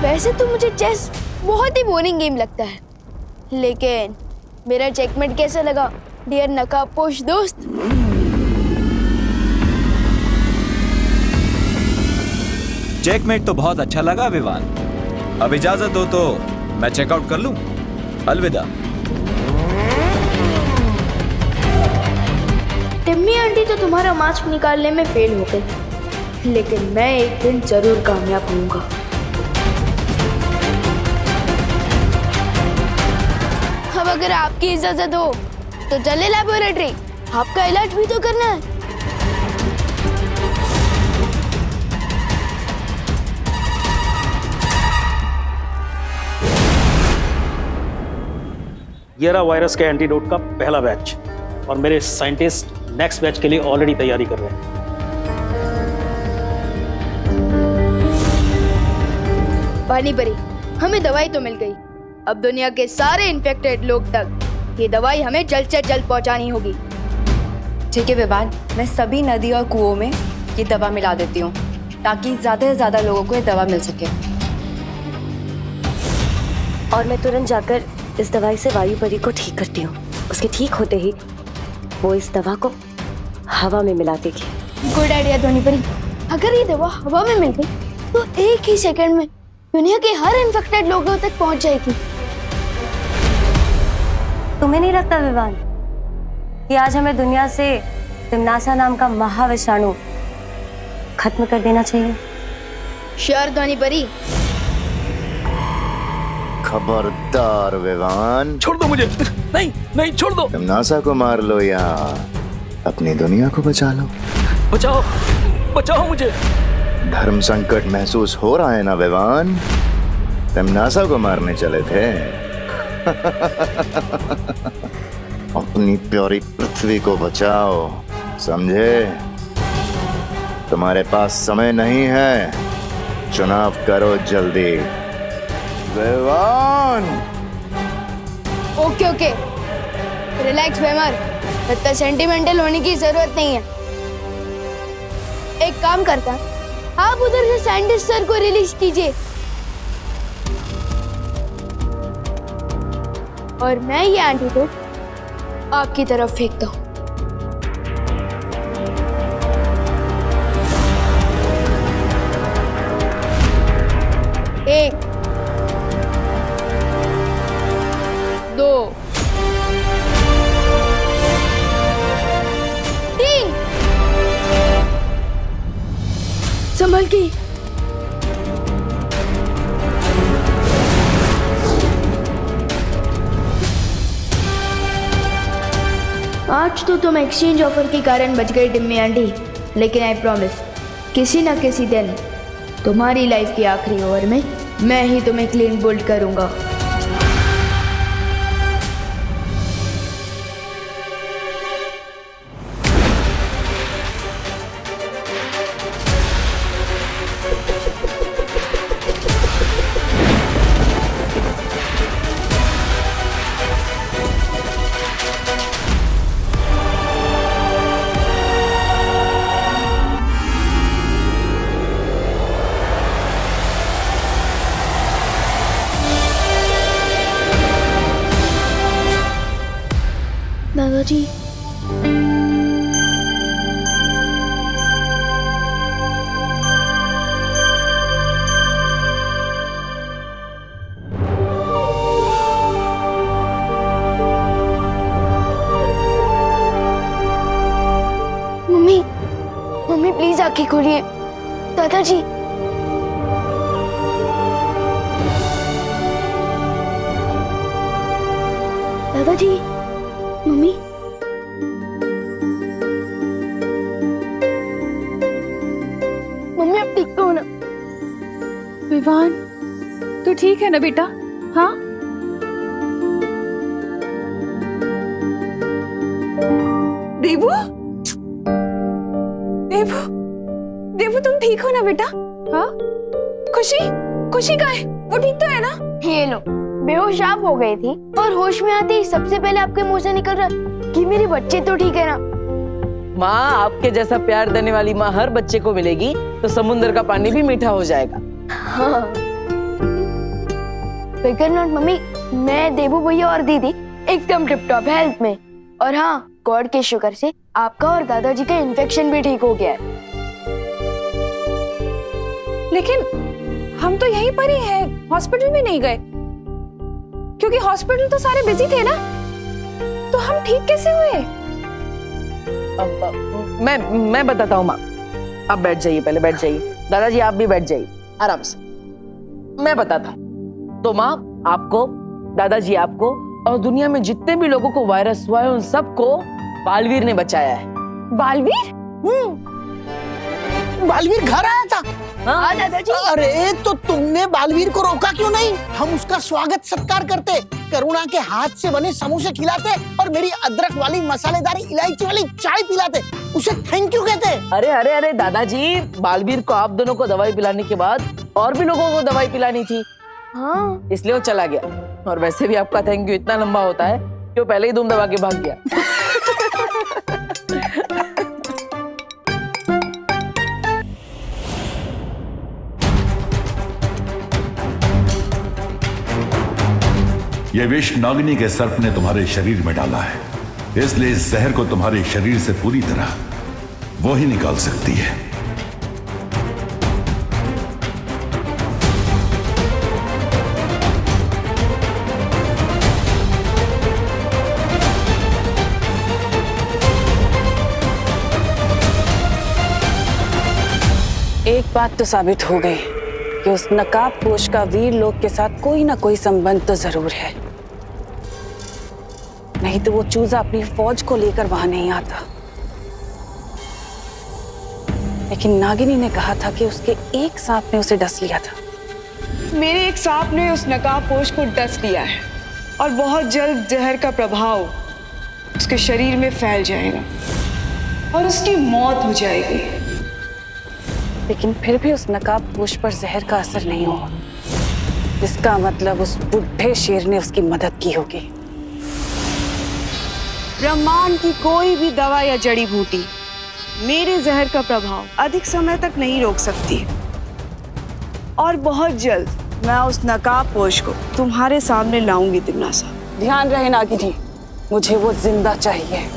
वैसे तो मुझे चेस बहुत ही बोरिंग गेम लगता है, लेकिन मेरा चेकमेट कैसा लगा डियर नकाबपोश दोस्त? चेकमेट तो बहुत अच्छा लगा विवान। अब इजाजत दो तो मैं चेकआउट कर लूं। अलविदा। टिम्मी आंटी तो तुम्हारा मास्क निकालने में फेल हो गई, लेकिन मैं एक दिन जरूर कामयाब होऊंगा। अब अगर आपकी इजाजत हो तो चले लैबोरेटरी, आपका इलाज भी तो करना है। ये रहा वायरस के एंटीडोट का पहला बैच, और मेरे साइंटिस्ट नेक्स्ट बैच के लिए ऑलरेडी तैयारी कर रहे हैं। पानी परी, हमें दवाई तो मिल गई। अब दुनिया के सारे इन्फेक्टेड लोग तक ये दवाई हमें जल्द से जल्द पहुंचानी होगी। ठीक है विवान, मैं सभी नदी और कुओं में ये दवा मिला देती हूँ ताकि ज्यादा से ज्यादा लोगों को ये दवा मिल सके। और मैं तुरंत जाकर इस दवाई से वायु परी को ठीक करती हूँ। उसके ठीक होते ही वो इस दवा को हवा में मिला देगी। गुड आइडिया ध्वनि परी। अगर ये दवा हवा में मिल गई तो एक ही सेकंड में दुनिया के हर इन्फेक्टेड लोगों तक पहुंच जाएगी। तुम्हें नहीं लगता विवान कि आज हमें दुनिया से तिम्नासा नाम का महाविषाणु खत्म कर देना चाहिए? श्योर ध्वनि परी। खबरदार विवान, छोड़ दो मुझे। नहीं नहीं, छोड़ दो। तुम नासा को मार लो या अपनी दुनिया को बचा लो। बचाओ बचाओ मुझे। धर्म संकट महसूस हो रहा है ना विवान? तुम नासा को मारने चले थे। अपनी प्यारी पृथ्वी को बचाओ, समझे? तुम्हारे पास समय नहीं है, चुनाव करो जल्दी। विवान। ओके ओके, रिलैक्स वेमर, इतना सेंटिमेंटल होने की जरूरत नहीं है। एक काम करता, आप उधर से साइंटिस्ट सर को रिलीज कीजिए और मैं ये एंटीडोट आपकी तरफ फेंकता हूं। एक, दो, तीन। संभल के। आज तो तुम एक्सचेंज ऑफर के कारण बच गई टिम्मी आंटी, लेकिन आई प्रॉमिस किसी ना किसी दिन तुम्हारी लाइफ के आखिरी ओवर में मैं ही तुम्हें क्लीन बोल्ड करूंगा। दादाजी, मम्मी मम्मी प्लीज आंखें खोलिए। दादाजी, दादाजी, मम्मी, मम्मी अब ठीक तो हो ना? विवान, तू ठीक है ना बेटा? हाँ, देवू, देवू, देवू तुम ठीक हो ना बेटा? हाँ, खुशी, खुशी कहाँ है? वो ठीक तो है ना? ये लो, बेहोश आप हो गई थी और होश में आते ही सबसे पहले आपके मुंह से निकल रहा कि मेरे बच्चे तो ठीक है ना। माँ, आपके जैसा प्यार देने वाली माँ हर बच्चे को मिलेगी तो समुद्र का पानी भी मीठा हो जाएगा। हाँ। फिकर नॉट मम्मी, मैं, देवू भैया और दीदी एकदम टिप टॉप हेल्थ में। और हाँ, गॉड के शुक्र से आपका और दादाजी का इन्फेक्शन भी ठीक हो गया है। लेकिन हम तो यहीं पर ही हैं, हॉस्पिटल भी नहीं गए क्योंकि हॉस्पिटल तो सारे बिजी थे ना। तो हम ठीक कैसे हुए? मैं बताता हूँ माँ। आप बैठ जाइए, पहले बैठ जाइए। दादाजी आप भी बैठ जाइए आराम से, मैं बताता हूँ। तो माँ आपको, दादाजी आपको और दुनिया में जितने भी लोगों को वायरस हुआ है उन सबको बालवीर ने बचाया है। बालवीर? बालवीर घर आया था? हाँ दादाजी। अरे तो तुमने बालवीर को रोका क्यों नहीं? हम उसका स्वागत सत्कार करते, करुणा के हाथ से बने समोसे खिलाते और मेरी अदरक वाली मसालेदार इलायची वाली चाय पिलाते, उसे थैंक यू कहते। अरे अरे अरे दादाजी, बालवीर को आप दोनों को दवाई पिलाने के बाद और भी लोगों को दवाई पिलानी थी। हाँ, इसलिए वो चला गया। और वैसे भी आपका थैंक यू इतना लंबा होता है कि वो पहले ही धूम दबा के भाग गया। यह विष नागिनी के सर्प ने तुम्हारे शरीर में डाला है, इसलिए इस जहर को तुम्हारे शरीर से पूरी तरह वो ही निकाल सकती है। एक बात तो साबित हो गई कि उस नकाबपोश का वीर लोग के साथ कोई ना कोई संबंध तो जरूर है, नहीं तो वो चूजा अपनी फौज को लेकर वहां नहीं आता। लेकिन नागिनी ने कहा था कि उसके एक सांप ने उसे डस लिया था। मेरे एक सांप ने उस नकाबपोश को डस लिया है और बहुत जल्द जहर का प्रभाव उसके शरीर में फैल जाएगा और उसकी मौत हो जाएगी। लेकिन फिर भी उस नकाबपोश पर जहर का असर नहीं हुआ, इसका मतलब उस बुढ़े शेर ने उसकी मदद की होगी। ब्रह्मांड की कोई भी दवा या जड़ी बूटी मेरे जहर का प्रभाव अधिक समय तक नहीं रोक सकती और बहुत जल्द मैं उस नकाबपोश को तुम्हारे सामने लाऊंगी तिम्नासा। ध्यान रहे नागिनी, मुझे वो जिंदा चाहिए।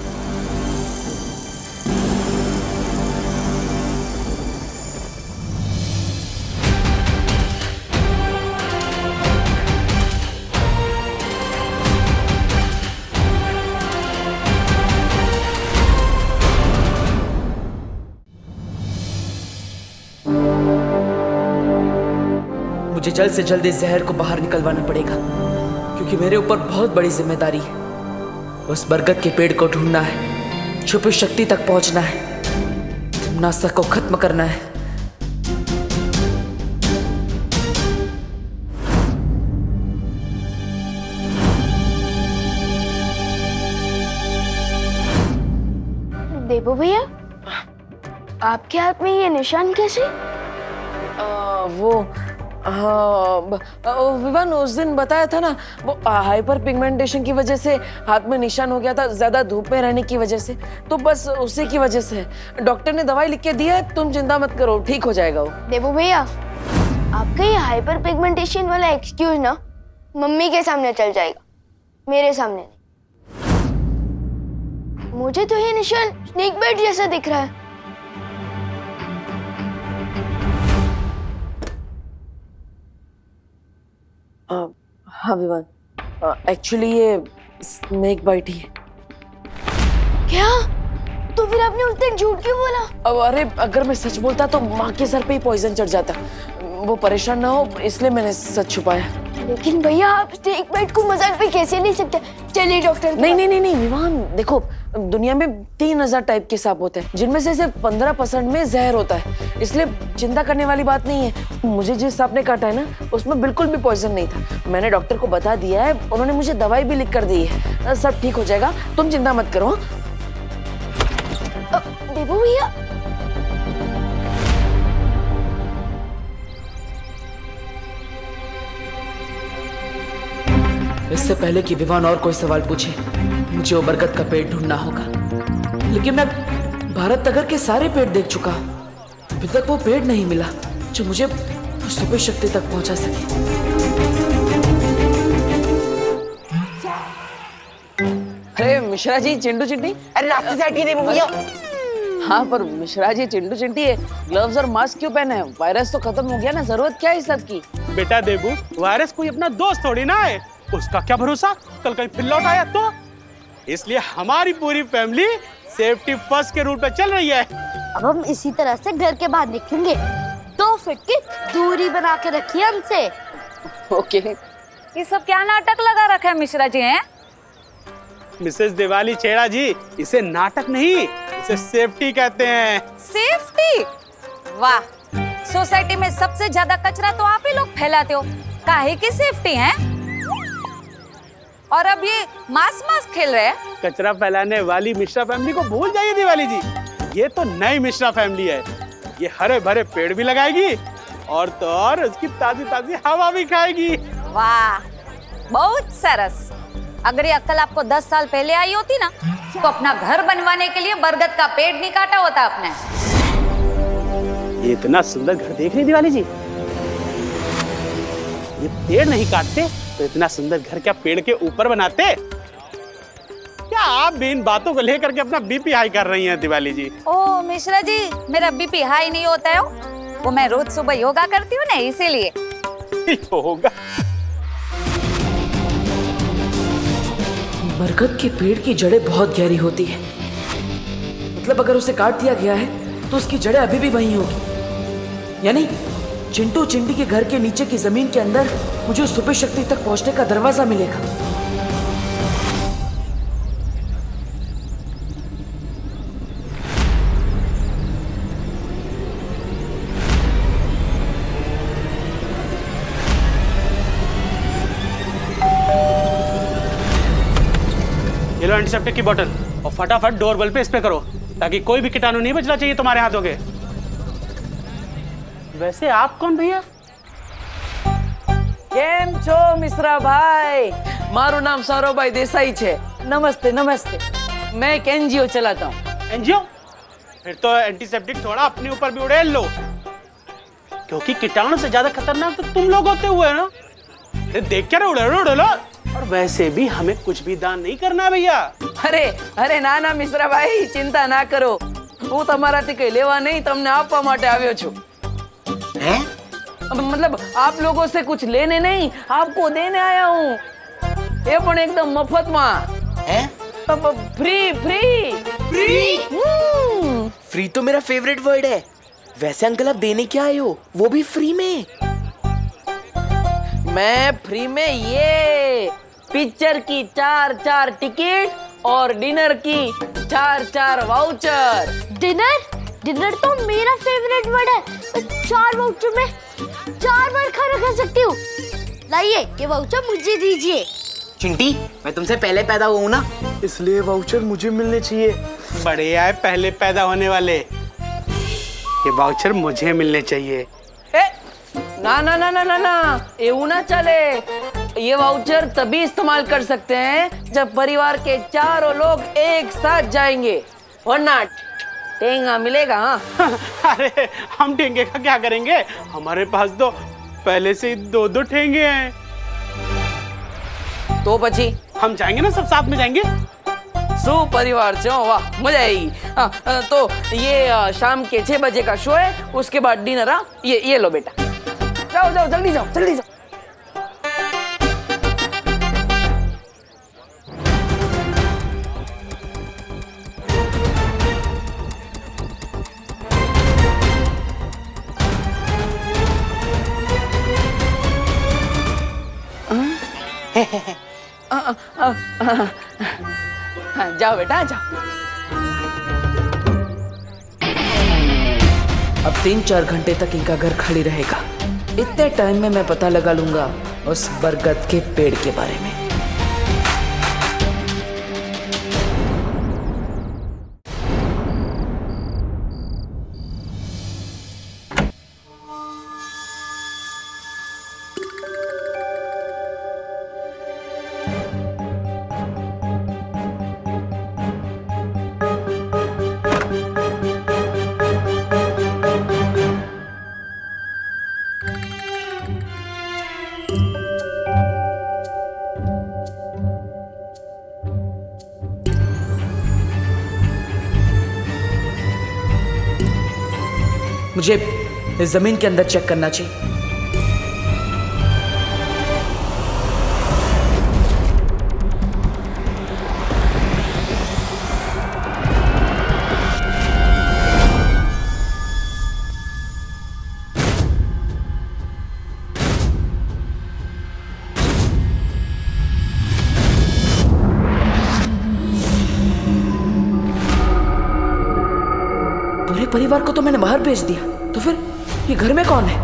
मुझे जल्द से जल्द इस जहर को बाहर निकलवाना पड़ेगा, क्योंकि मेरे ऊपर बहुत बड़ी जिम्मेदारी है। उस बरगद के पेड़ को ढूंढना है, छुपी शक्ति तक पहुंचना है, तिम्नासा को खत्म करना है। देवो भैया, आपके हाथ में ये निशान कैसे? विवान उस दिन बताया था ना, वो हाइपर पिगमेंटेशन की वजह से हाथ में निशान हो गया था, ज्यादा धूप में रहने की वजह से, तो बस उसी की वजह से। डॉक्टर ने दवाई लिख के दी है, तुम चिंता मत करो, ठीक हो जाएगा वो। देवो भैया, आपका ये हाइपर पिगमेंटेशन वाला एक्सक्यूज ना मम्मी के सामने चल जाएगा, मेरे सामने नहीं। मुझे तो ये निशान स्नेक बाइट जैसा दिख रहा है। हाँ विवान, एक्चुअली ये स्नेक बाइट ही है। क्या? तो फिर आपने उस दिन झूठ क्यों बोला? अब अरे अगर मैं सच बोलता तो माँ के सर पे ही पॉइजन चढ़ जाता, वो परेशान ना हो इसलिए मैंने सच छुपाया। लेकिन भैया आप स्नेक बाइट को मजाक में कैसे ले सकते? चलिए डॉक्टर। नहीं विवान, देखो दुनिया में 3000 टाइप के सांप होते हैं, जिनमें से सिर्फ 15% में जहर होता है, इसलिए चिंता करने वाली बात नहीं है। मुझे जिस सांप ने काटा है ना, उसमें बिल्कुल भी पॉइजन नहीं था। मैंने डॉक्टर को बता दिया है, उन्होंने मुझे दवाई भी लिख कर दी है, सब ठीक हो जाएगा, तुम चिंता मत करो। देवो भैया, इससे पहले कि विवान और कोई सवाल पूछे, मुझे वो बरगद का पेड़ ढूंढना होगा। लेकिन मैं भारत नगर के सारे पेड़ देख चुका हूं, अभी तक वो पेड़ नहीं मिला जो मुझे सुपर शक्ति तक पहुंचा सके। अरे मिश्रा जी, चिंटू चिंटी, अरे रास्ते से हटिए देवो भैया। हाँ पर मिश्रा जी, चिंटू चिंटी है, ग्लव्स और मास्क क्यों पहने हैं? वायरस तो खत्म हो गया ना, जरूरत क्या है इस सब की? बेटा देबू, वायरस कोई अपना दोस्त थोड़ी ना है, उसका क्या भरोसा कल कहीं फिर लौट आया तो। इसलिए हमारी पूरी फैमिली सेफ्टी फर्स्ट के रूल पे चल रही है। अब हम इसी तरह से घर के बाहर निकलेंगे। 2 फीट की दूरी बना के रखिए हमसे। ओके। ये सब क्या नाटक लगा रखा है मिश्रा जी हैं? मिसेस दिवाली छेड़ा जी, इसे नाटक नहीं, इसे सेफ्टी कहते हैं। सेफ्टी? वाह, सोसाइटी में सबसे ज्यादा कचरा तो आप ही लोग फैलाते हो, काहे की सेफ्टी है? और अब ये मास खेल रहे हैं। कचरा फैलाने वाली मिश्रा फैमिली को भूल जाइए दिवाली जी, ये तो नई मिश्रा फैमिली है। ये हरे भरे पेड़ भी लगाएगी और तो और उसकी ताजी ताजी हवा भी खाएगी। वाह, बहुत सरस। अगर ये अक्ल आपको 10 साल पहले आई होती ना, तो अपना घर बनवाने के लिए बरगद का पेड़ नहीं काटा होता आपने। ये इतना सुंदर घर देख रही दिवाली जी, ये पेड़ नहीं काटते तो इतना सुंदर घर क्या पेड़ के ऊपर बनाते? क्या आप भी इन बातों को लेकर के अपना बीपी हाई कर रही हैं दिवाली जी? ओ मिश्रा जी, मेरा बीपी हाई नहीं होता है, वो मैं रोज सुबह योगा करती हूँ ना, इसीलिए। योगा? बरगद के पेड़ की जड़ें बहुत गहरी होती है, मतलब अगर उसे काट दिया गया है तो उसकी जड़ें अभी भी वहीं होगी। यानी चिंटू चिंटी के घर के नीचे की जमीन के अंदर मुझे उस सुपर शक्ति तक पहुंचने का दरवाजा मिलेगा। ये लो एंटीसेप्टिक की बोतल और फटाफट डोर बेल पे स्प्रे करो ताकि कोई भी कीटाणु नहीं बचना चाहिए तुम्हारे हाथों के। वैसे आप कौन भैया? કેમ છો મિશ્રા ભાઈ? મારું નામ સૌરભભાઈ દેસાઈ છે। નમસ્તે નમસ્તે। मैं एक एनजीओ चलाता हूँ। एनजीओ? फिर तो एंटीसेप्टिक थोड़ा अपने ऊपर भी उड़ेल लो, क्योंकि कीटाणु से ज्यादा खतरनाक तो तुम लोग होते हुए ना। देख क्या उड़े लो। और वैसे भी हमें कुछ भी दान नहीं करना भैया। अरे अरे ना ना मिश्रा भाई, चिंता ना करो, હું તમારાથી કઈ લેવા નહીં, તમને આપવા માટે આવ્યો છું। हैं? मतलब आप लोगों से कुछ लेने नहीं, आपको देने आया हूँ। ये पण एकदम मफत में। हैं? Free free free. फ्री तो मेरा फेवरेट वर्ड है। वैसे अंकल आप देने क्या आए हो, वो भी फ्री में? मैं फ्री में ये पिक्चर की 4 टिकट और डिनर की 4 वाउचर। डिनर तो मेरा फेवरेट वर्ड है। 4 वाउचर में 4 बार खाना खा सकती हूँ। लाइए, ये वाउचर मुझे दीजिए। चिंटी, मैं तुमसे पहले पैदा हुआ हूँ ना, इसलिए वाउचर मुझे मिलने चाहिए। बढ़िया है, पहले पैदा होने वाले, ये वाउचर मुझे मिलने चाहिए। ना ना ना ना ना ना, એવું ना चले। ये वाउचर तभी इस्तेमाल कर सकते हैं जब परिवार के चारों लोग एक साथ जाएंगे, वरना टेंगा मिलेगा। हाँ। अरे हम टेंगे का क्या करेंगे, हमारे पास तो पहले से ही 2 ठेंगे हैं। तो પછી हम जाएंगे ना, सब साथ में जाएंगे। सो परिवार से, वाह मजा आएगी। तो ये शाम के 6 बजे का शो है, उसके बाद डिनर। ये लो बेटा, जाओ जाओ जल्दी जाओ जल्दी जाओ। जाओ बेटा जाओ। अब 3-4 घंटे तक इनका घर खाली रहेगा। इतने टाइम में मैं पता लगा लूंगा उस बरगद के पेड़ के बारे में। मुझे इस जमीन के अंदर चेक करना चाहिए। परिवार को तो मैंने बाहर भेज दिया, तो फिर ये घर में कौन है?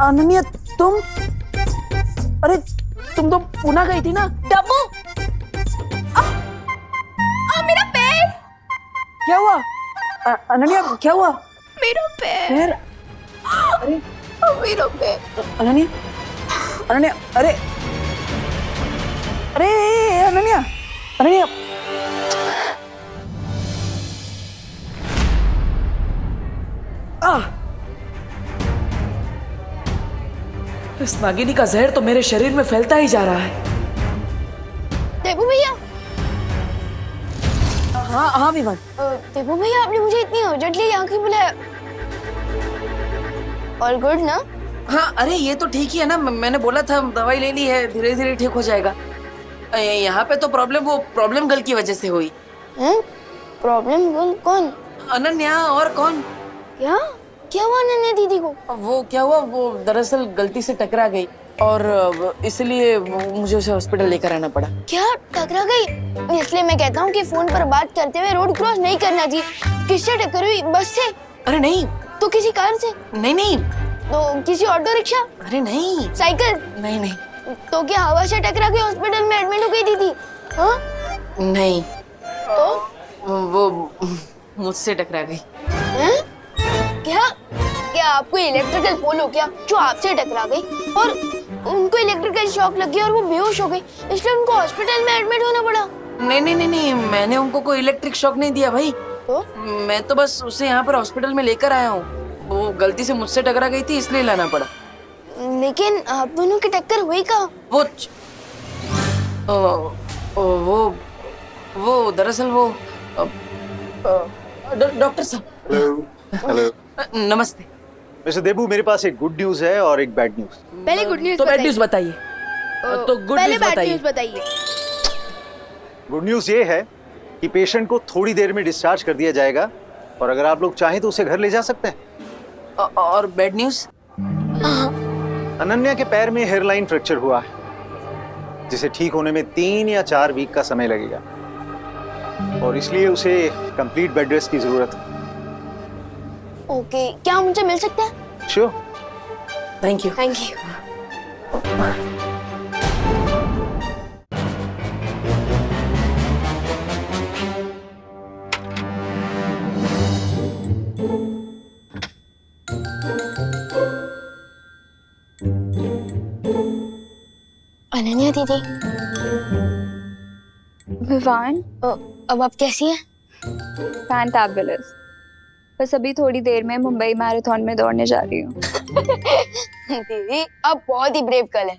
अनन्या, तुम? अरे तुम तो पुणे गई थी ना? डब्बू, मेरा पैर। क्या हुआ? अनन्या क्या हुआ? मेरा पैर। अरे मेरा पैर। अनन्या, अनन्या, अरे अरे अनन्या, अनन्या। इस नागिनी का जहर तो मेरे शरीर में फैलता ही जा रहा है। देबू भैया। हाँ हाँ विवान। देबू भैया, आपने मुझे इतनी अर्जेंटली यहाँ क्यों बुलाया? ऑल गुड ना? हाँ, अरे ये तो ठीक ही है ना, मैंने बोला था दवाई ले ली है, धीरे धीरे ठीक हो जाएगा। यहाँ पे तो प्रॉब्लम गर्ल की वजह से हुई। प्रॉब्लम गर्ल कौन? अनन्या, और कौन? क्या हुआ अनन्या दीदी को? वो क्या हुआ, वो दरअसल गलती से टकरा गई और इसलिए मुझे उसे हॉस्पिटल लेकर आना पड़ा। क्या टकरा गई? इसलिए मैं कहता हूँ कि फोन पर बात करते हुए रोड क्रॉस नहीं करना चाहिए। किससे टक्कर हुई? बस से? अरे नहीं। तो किसी कार से? नहीं। तो किसी ऑटो रिक्शा? अरे नहीं। साइकिल? नहीं। तो क्या हवा से टकरा के हॉस्पिटल में एडमिट हो गई दीदी? हाँ? नहीं। तो वो मुझसे टकरा गई। क्या आपको इलेक्ट्रिकल पोल हो क्या जो आपसे टकरा गई और उनको इलेक्ट्रिकल शॉक लग गया और वो बेहोश हो गई, इसलिए उनको हॉस्पिटल में एडमिट होना पड़ा? नहीं, मैंने उनको कोई इलेक्ट्रिक शॉक नहीं दिया भाई। तो? मैं तो बस उसे यहाँ पर हॉस्पिटल में लेकर आया हूँ। वो गलती से मुझसे टकरा गई थी, इसलिए लाना पड़ा। लेकिन आप दोनों की टक्कर हुई कहाँ? वो दरअसल वो डॉक्टर साहब। हेलो। नमस्ते मिस्टर देबू, मेरे पास एक गुड न्यूज है और एक बैड न्यूज। पहले गुड न्यूज तो बैड न्यूज बताइए। तो गुड न्यूज बताइए। गुड न्यूज ये है कि पेशेंट को थोड़ी देर में डिस्चार्ज कर दिया जाएगा और अगर आप लोग चाहें तो उसे घर ले जा सकते हैं। और बैड न्यूज? अनन्या के पैर में हेयरलाइन फ्रैक्चर हुआ है, जिसे ठीक होने में 3 या 4 वीक का समय लगेगा और इसलिए उसे कंप्लीट बेड रेस्ट की जरूरत है। ओके, क्या हम मुझे मिल सकते हैं? श्योर। Thank you. अनन्या दीदी। विवान, अब आप कैसी हैं? फैंटाबुलस। बस अभी थोड़ी देर में मुंबई मैराथन में दौड़ने जा रही हूँ। दीदी, आप बहुत ही ब्रेव गर्ल हैं।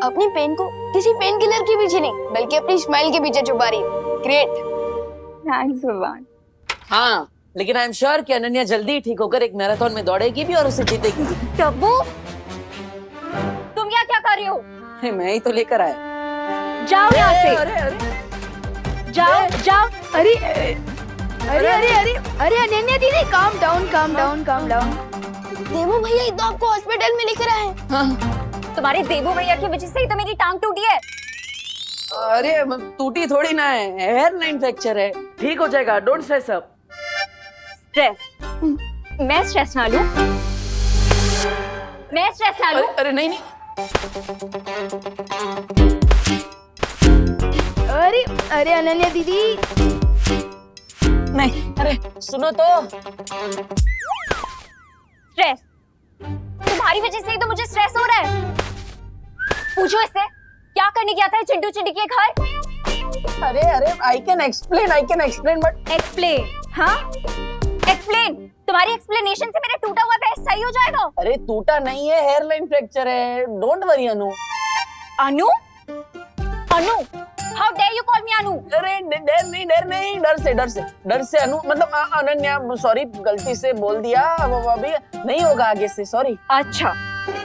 अपनी पेन को किसी पेन किलर के पीछे नहीं, बल्कि अपनी स्माइल के पीछे छुपा रही है। ग्रेट। थैंक्स विवान। हाँ, लेकिन आई एम श्योर कि अनन्या जल्दी ठीक होकर एक मैराथन में दौड़ेगी भी और उसे जीतेगी भी। डब्बू, तुम क्या कर रहे हो? मैं ही तो लेकर आया। जाओ यहाँ से। अरे जाओ। अरे अनन्या दीदी, काम डाउन। देवू भैया ही तो आपको हॉस्पिटल में लेकर आए। हाँ। तुम्हारे देवू भैया की वजह से ही तो मेरी टांग टूटी है। अरे टूटी थोड़ी ना है, हेयरलाइन फ्रैक्चर है, ठीक हो जाएगा। Don't stress up. स्ट्रेस? मैं स्ट्रेस ना लूं? अरे नहीं। अरे अनन्या दीदी। नहीं, अरे सुनो तो। स्ट्रेस? तुम्हारी वजह से ही तो मुझे स्ट्रेस हो रहा है। पूछो इससे, क्या करने गया था चिंटू चिंटी के घर? अरे I can explain but explain? हाँ, एक्सप्लेन। तुम्हारी एक्सप्लेनेशन से मेरा टूटा हुआ पैर सही हो जाएगा? अरे टूटा नहीं है, हेयरलाइन फ्रैक्चर है। Don't worry Anu. Anu? How dare you call me Anu? अरे डर से अनु, मतलब अनन्या, सॉरी, गलती से बोल दिया। अभी नहीं होगा आगे से, सॉरी। अच्छा,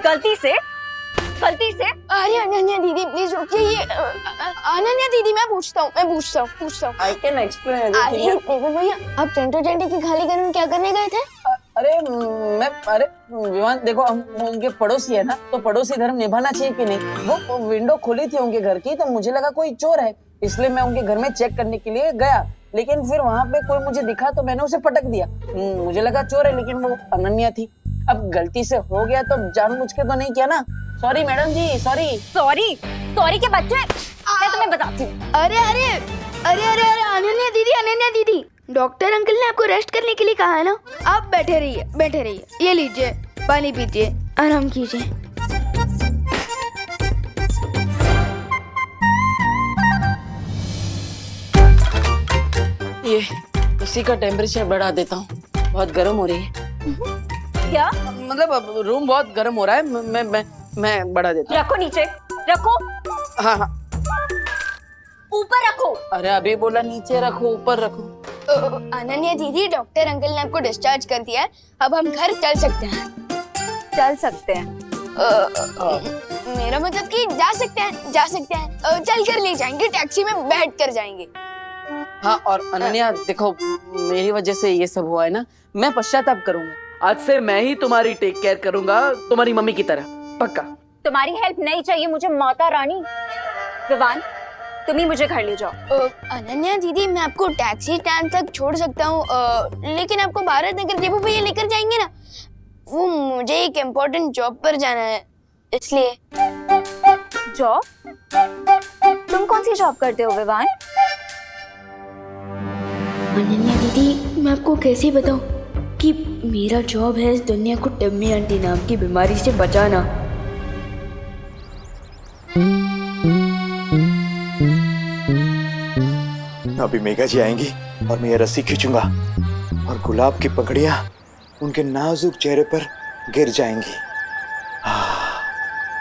गलती से? गलती से। अरे अनन्या दीदी प्लीज रुकिए, ये अनन्या दीदी मैं पूछता हूँ। I can explain. अरे देखो भैया, आप टेंटो टेंटी की खाली घर में क्या करने गए थे? अरे विवान देखो, हम उनके पड़ोसी है ना, तो पड़ोसी धर्म निभाना चाहिए कि नहीं। वो विंडो खुली थी उनके घर की, तो मुझे लगा कोई चोर है, इसलिए मैं उनके घर में चेक करने के लिए गया। लेकिन फिर वहाँ पे कोई मुझे दिखा तो मैंने उसे पटक दिया। मुझे लगा चोर है, लेकिन वो अनन्या थी। अब गलती से हो गया तो जानबूझ के तो नहीं किया ना। सॉरी मैडम जी, सॉरी के बच्चे, मैं तुम्हें बताती हूँ। अरे अनन्या दीदी, डॉक्टर अंकल ने आपको रेस्ट करने के लिए कहा है ना। आप बैठे रहिए। ये लीजिए, पानी पीजिए, आराम कीजिए। ये इसी का टेम्परेचर बढ़ा देता हूँ, बहुत गर्म हो रही है। क्या मतलब अब रूम बहुत गर्म हो रहा है, मैं बढ़ा देता हूँ। रखो नीचे, रखो। हाँ, ऊपर रखो। अरे अभी बोला नीचे रखो, ऊपर रखो। अनन्या दीदी, डॉक्टर अंकल ने आपको डिस्चार्ज कर दिया है, अब हम घर चल सकते हैं। मेरा मतलब कि जा सकते हैं। चल कर ले जाएंगे, टैक्सी में बैठ कर जाएंगे। हाँ, और अनन्या देखो, मेरी वजह से ये सब हुआ है ना, मैं पश्चाताप करूंगा। आज से मैं ही तुम्हारी टेक केयर करूंगा, तुम्हारी मम्मी की तरह, पक्का। तुम्हारी हेल्प नहीं चाहिए मुझे माता रानी। विवान, तुम ही मुझे घर ले जाओ। अनन्या दीदी, मैं आपको टैक्सी स्टैंड तक छोड़ सकता हूँ, लेकिन आपको भारत नगर जेबू भैया लेकर जाएंगे ना। वो मुझे एक इम्पोर्टेंट जॉब पर जाना है, इसलिए। जॉब? तुम कौन सी जॉब करते हो विवान? अनन्या दीदी, मैं आपको कैसे बताऊं कि मेरा जॉब है इस दुनिया को टम्मी आंटी नाम की बीमारी से बचाना। अभी मेघा जी आएंगी और मैं ये रस्सी खींचूंगा और गुलाब की पकड़ियां उनके नाजुक चेहरे पर गिर जाएंगी।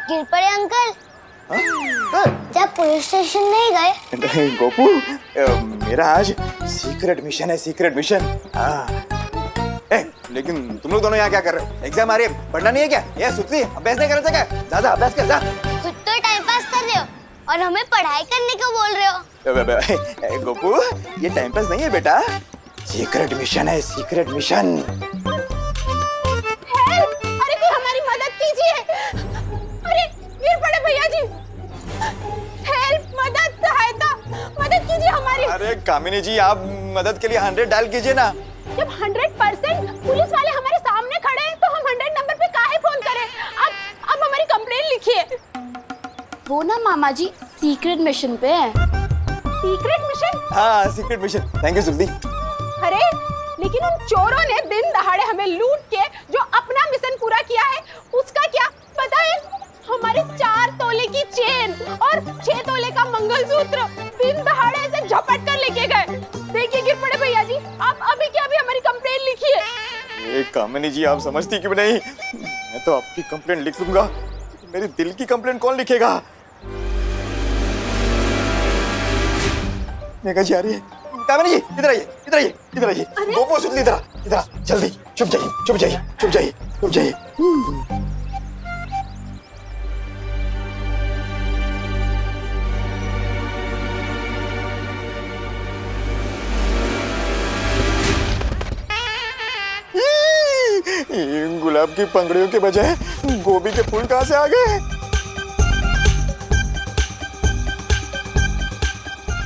गिर पड़े अंकल? जब पुलिस स्टेशन नहीं गए? गोपू, मेरा आज सीक्रेट मिशन है। लेकिन तुम लोग दोनों यहाँ क्या कर रहे हो? एग्जाम आ रही है, पढ़ना नहीं है क्या? ये सुतली, अभ्यास नहीं कर रहे क्या? जा अभ्यास कर जा। खुद तो टाइम पास कर रहे हो और हमें पढ़ाई करने को बोल रहे हो। गोपू, ये टाइम पास नहीं है बेटा, सीक्रेट मिशन है, सीक्रेट मिशन। अरे कोई हमारी मदद कीजिए। अरे गिर पड़े भैया जी। हेल्प, मदद कीजिए हमारी। अरे कामिनी जी, आप मदद के लिए 100 डायल कीजिए ना। जब 100% पुलिस वाले हमारे सामने खड़े हैं, तो हम 100 नंबर पे काहे फोन करें? अब हमारी कंप्लेंट लिखिए। वो ना मामा जी सीक्रेट मिशन पे है। Secret mission? हाँ, secret mission. Thank you Sukhdi. अरे लेकिन उन चोरों ने दिन दहाड़े हमें लूट के जो अपना मिशन पूरा किया है, उसका क्या पता है? हमारे 4 तोले की चेन और 6 तोले का मंगलसूत्र दिन दहाड़े से झपट कर लेके गए। देखिए गिर पड़े भैया जी, आप अभी के अभी हमारी कंप्लेंट लिखिए। कामिनी जी, आप समझती क्यों नहीं? मैं तो आपकी कंप्लेंट लिख लूंगा, मेरी दिल की कंप्लेंट कौन लिखेगा? मेघा जी आ रही है। कामिनी जी, इधर आइए। गोपू, सुन ली, इधर जल्दी। चुप जाइए। गुलाब की पंखुड़ियों के बजाय गोभी के फूल कहाँ से आ गए?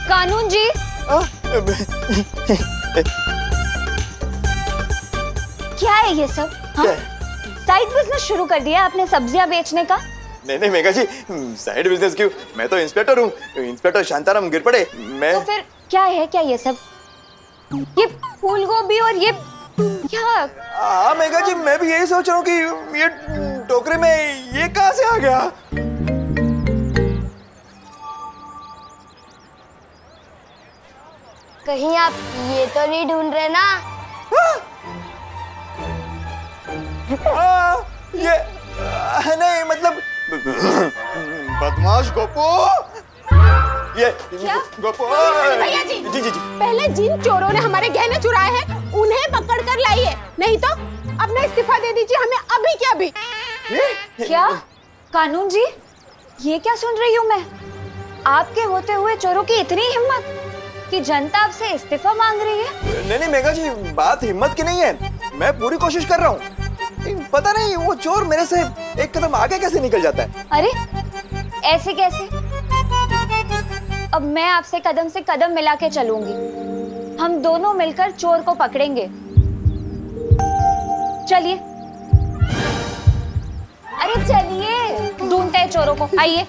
कानून जी, क्या है ये सब? साइड बिजनेस शुरू कर दिया आपने सब्जियां बेचने का? नहीं मेघा जी, साइड बिजनेस क्यों? मैं तो इंस्पेक्टर हूँ, इंस्पेक्टर शांताराम गिर पड़े। मैं तो फिर क्या है ये सब? ये फूल गोभी और ये क्या? हाँ मेघा जी, मैं भी यही सोच रहा हूँ कि ये टोकरे में ये कहाँ से आ गया? कहीं आप ये तो नहीं ढूंढ रहे ना? ये नहीं, मतलब बदमाश गोपू। ये गोपू। भैया जी, पहले जिन चोरों ने हमारे गहने चुराए हैं उन्हें पकड़ कर लाइए, नहीं तो अपना इस्तीफा दे दीजिए हमें अभी के अभी। क्या? कानून जी, ये क्या सुन रही हूँ मैं? आपके होते हुए चोरों की इतनी हिम्मत कि जनता आपसे इस्तीफा मांग रही है? नहीं मेघा जी, बात हिम्मत की नहीं है, मैं पूरी कोशिश कर रहा हूँ। पता नहीं वो चोर मेरे से एक कदम आगे कैसे निकल जाता है। अरे ऐसे कैसे? अब मैं आपसे कदम से कदम मिला के चलूंगी। हम दोनों मिलकर चोर को पकड़ेंगे। चलिए, अरे चलिए, ढूंढते हैं चोरों को, आइए।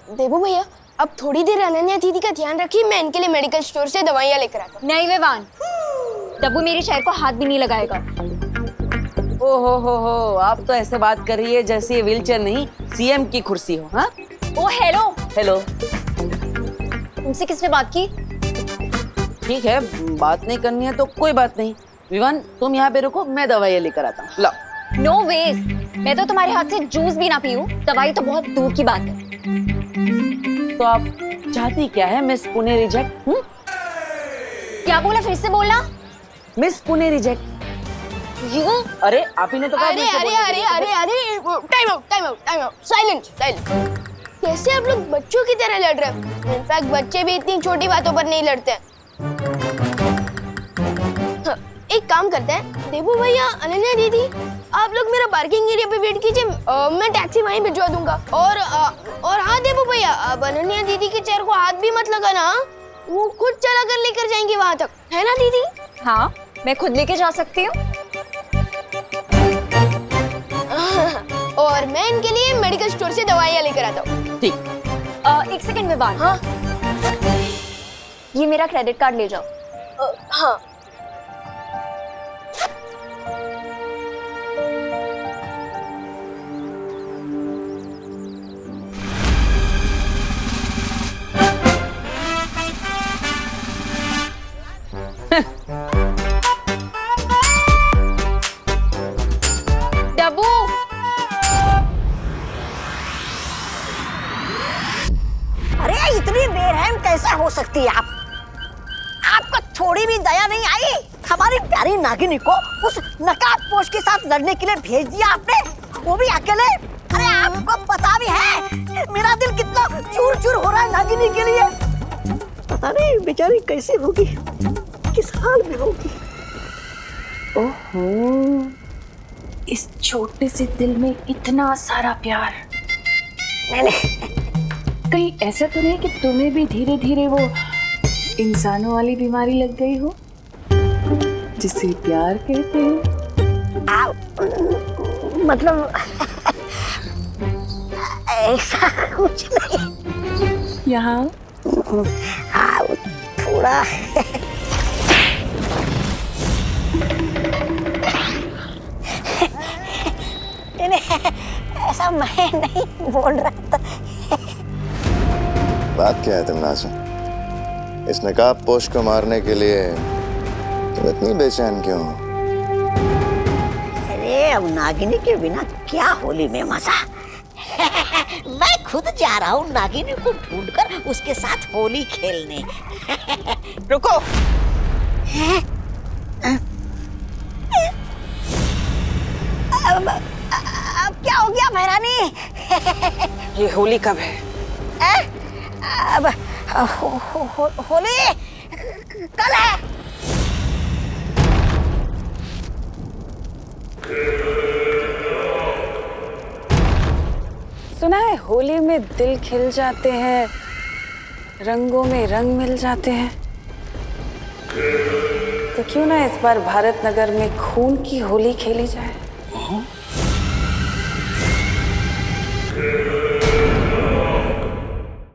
देबू भैया, अब थोड़ी देर अनन्या दीदी का ध्यान रखिए, मैं इनके लिए मेडिकल स्टोर से दवाइयाँ लेकर आता हूँ। नहीं विवान, डब्बू मेरी शहर को हाथ भी नहीं लगाएगा। ओ हो, आप तो ऐसे बात कर रही है जैसे ये व्हीलचेयर नहीं सीएम की कुर्सी हो। हाँ, ओ हेलो हेलो, तुमसे किसने बात की? ठीक है, बात नहीं करनी है तो कोई बात नहीं। विवान, तुम यहाँ पे रुको, मैं दवाइयाँ लेकर आता हूँ। लाओ। नो वेज, मैं तो तुम्हारे हाथ से जूस भी ना पीऊं, दवाई तो बहुत दूर की बात है। तो आप चाहती क्या है मिस पुणे रिजेक्ट? क्या बोला, फिर से बोलना। Miss Pune reject. अरे आप ही ने तो कहा। अरे टाइम आउट, साइलेंस। कैसे आप लोग बच्चों की तरह लड़ रहे हो? इनफैक्ट बच्चे भी इतनी छोटी बातों पर नहीं लड़ते हैं। एक काम करते हैं, देबू भैया, अनन्या दीदी, आप लोग मेरा पार्किंग एरिया पे वेट कीजिए, मैं टैक्सी वहीं भिजवा दूंगा। और हाँ देबू भैया, अब अनन्या दीदी के चेयर को हाथ भी मत लगाना, वो खुद चला कर लेकर जाएंगी वहां तक, है ना दीदी? हाँ, मैं खुद लेके जा सकती हूँ। और मैं इनके लिए मेडिकल स्टोर से दवाइयाँ लेकर आता हूँ। ठीक। एक सेकंड विवान। हाँ, ये मेरा क्रेडिट कार्ड ले जाओ। हाँ। डब्बू, अरे इतनी बेरहम कैसे हो सकती है आप? आपको थोड़ी भी दया नहीं आई? हमारी प्यारी नागिनी को उस नकाबपोश के साथ लड़ने के लिए भेज दिया आपने, वो भी अकेले। अरे आपको पता भी है मेरा दिल कितना चूर चूर हो रहा है नागिनी के लिए। पता नहीं बेचारी कैसे होगी, किस हाल में होगी। ओहो, इस छोटे से दिल में इतना सारा प्यार। कहीं ऐसा तो नहीं कि तुम्हें भी धीरे धीरे वो इंसानों वाली बीमारी लग गई हो जिसे प्यार कहते हैं? मतलब ऐसा कुछ नहीं। यहाँ हाँ, थोड़ा ऐसा मैं नहीं बोल रहा था। बात क्या है तुमना से? इस नकाबपोश को मारने के लिए तुम इतनी बेचैन क्यों हो? अरे अब नागिनी के बिना क्या होली में मजा। मैं खुद जा रहा हूँ नागिनी को ढूंढकर उसके साथ होली खेलने। रुको। अब क्या हो गया महारानी? ये होली कब है? अब होली कल है। सुना है होली में दिल खिल जाते हैं, रंगों में रंग मिल जाते हैं। तो क्यों ना इस बार भारत नगर में खून की होली खेली जाए?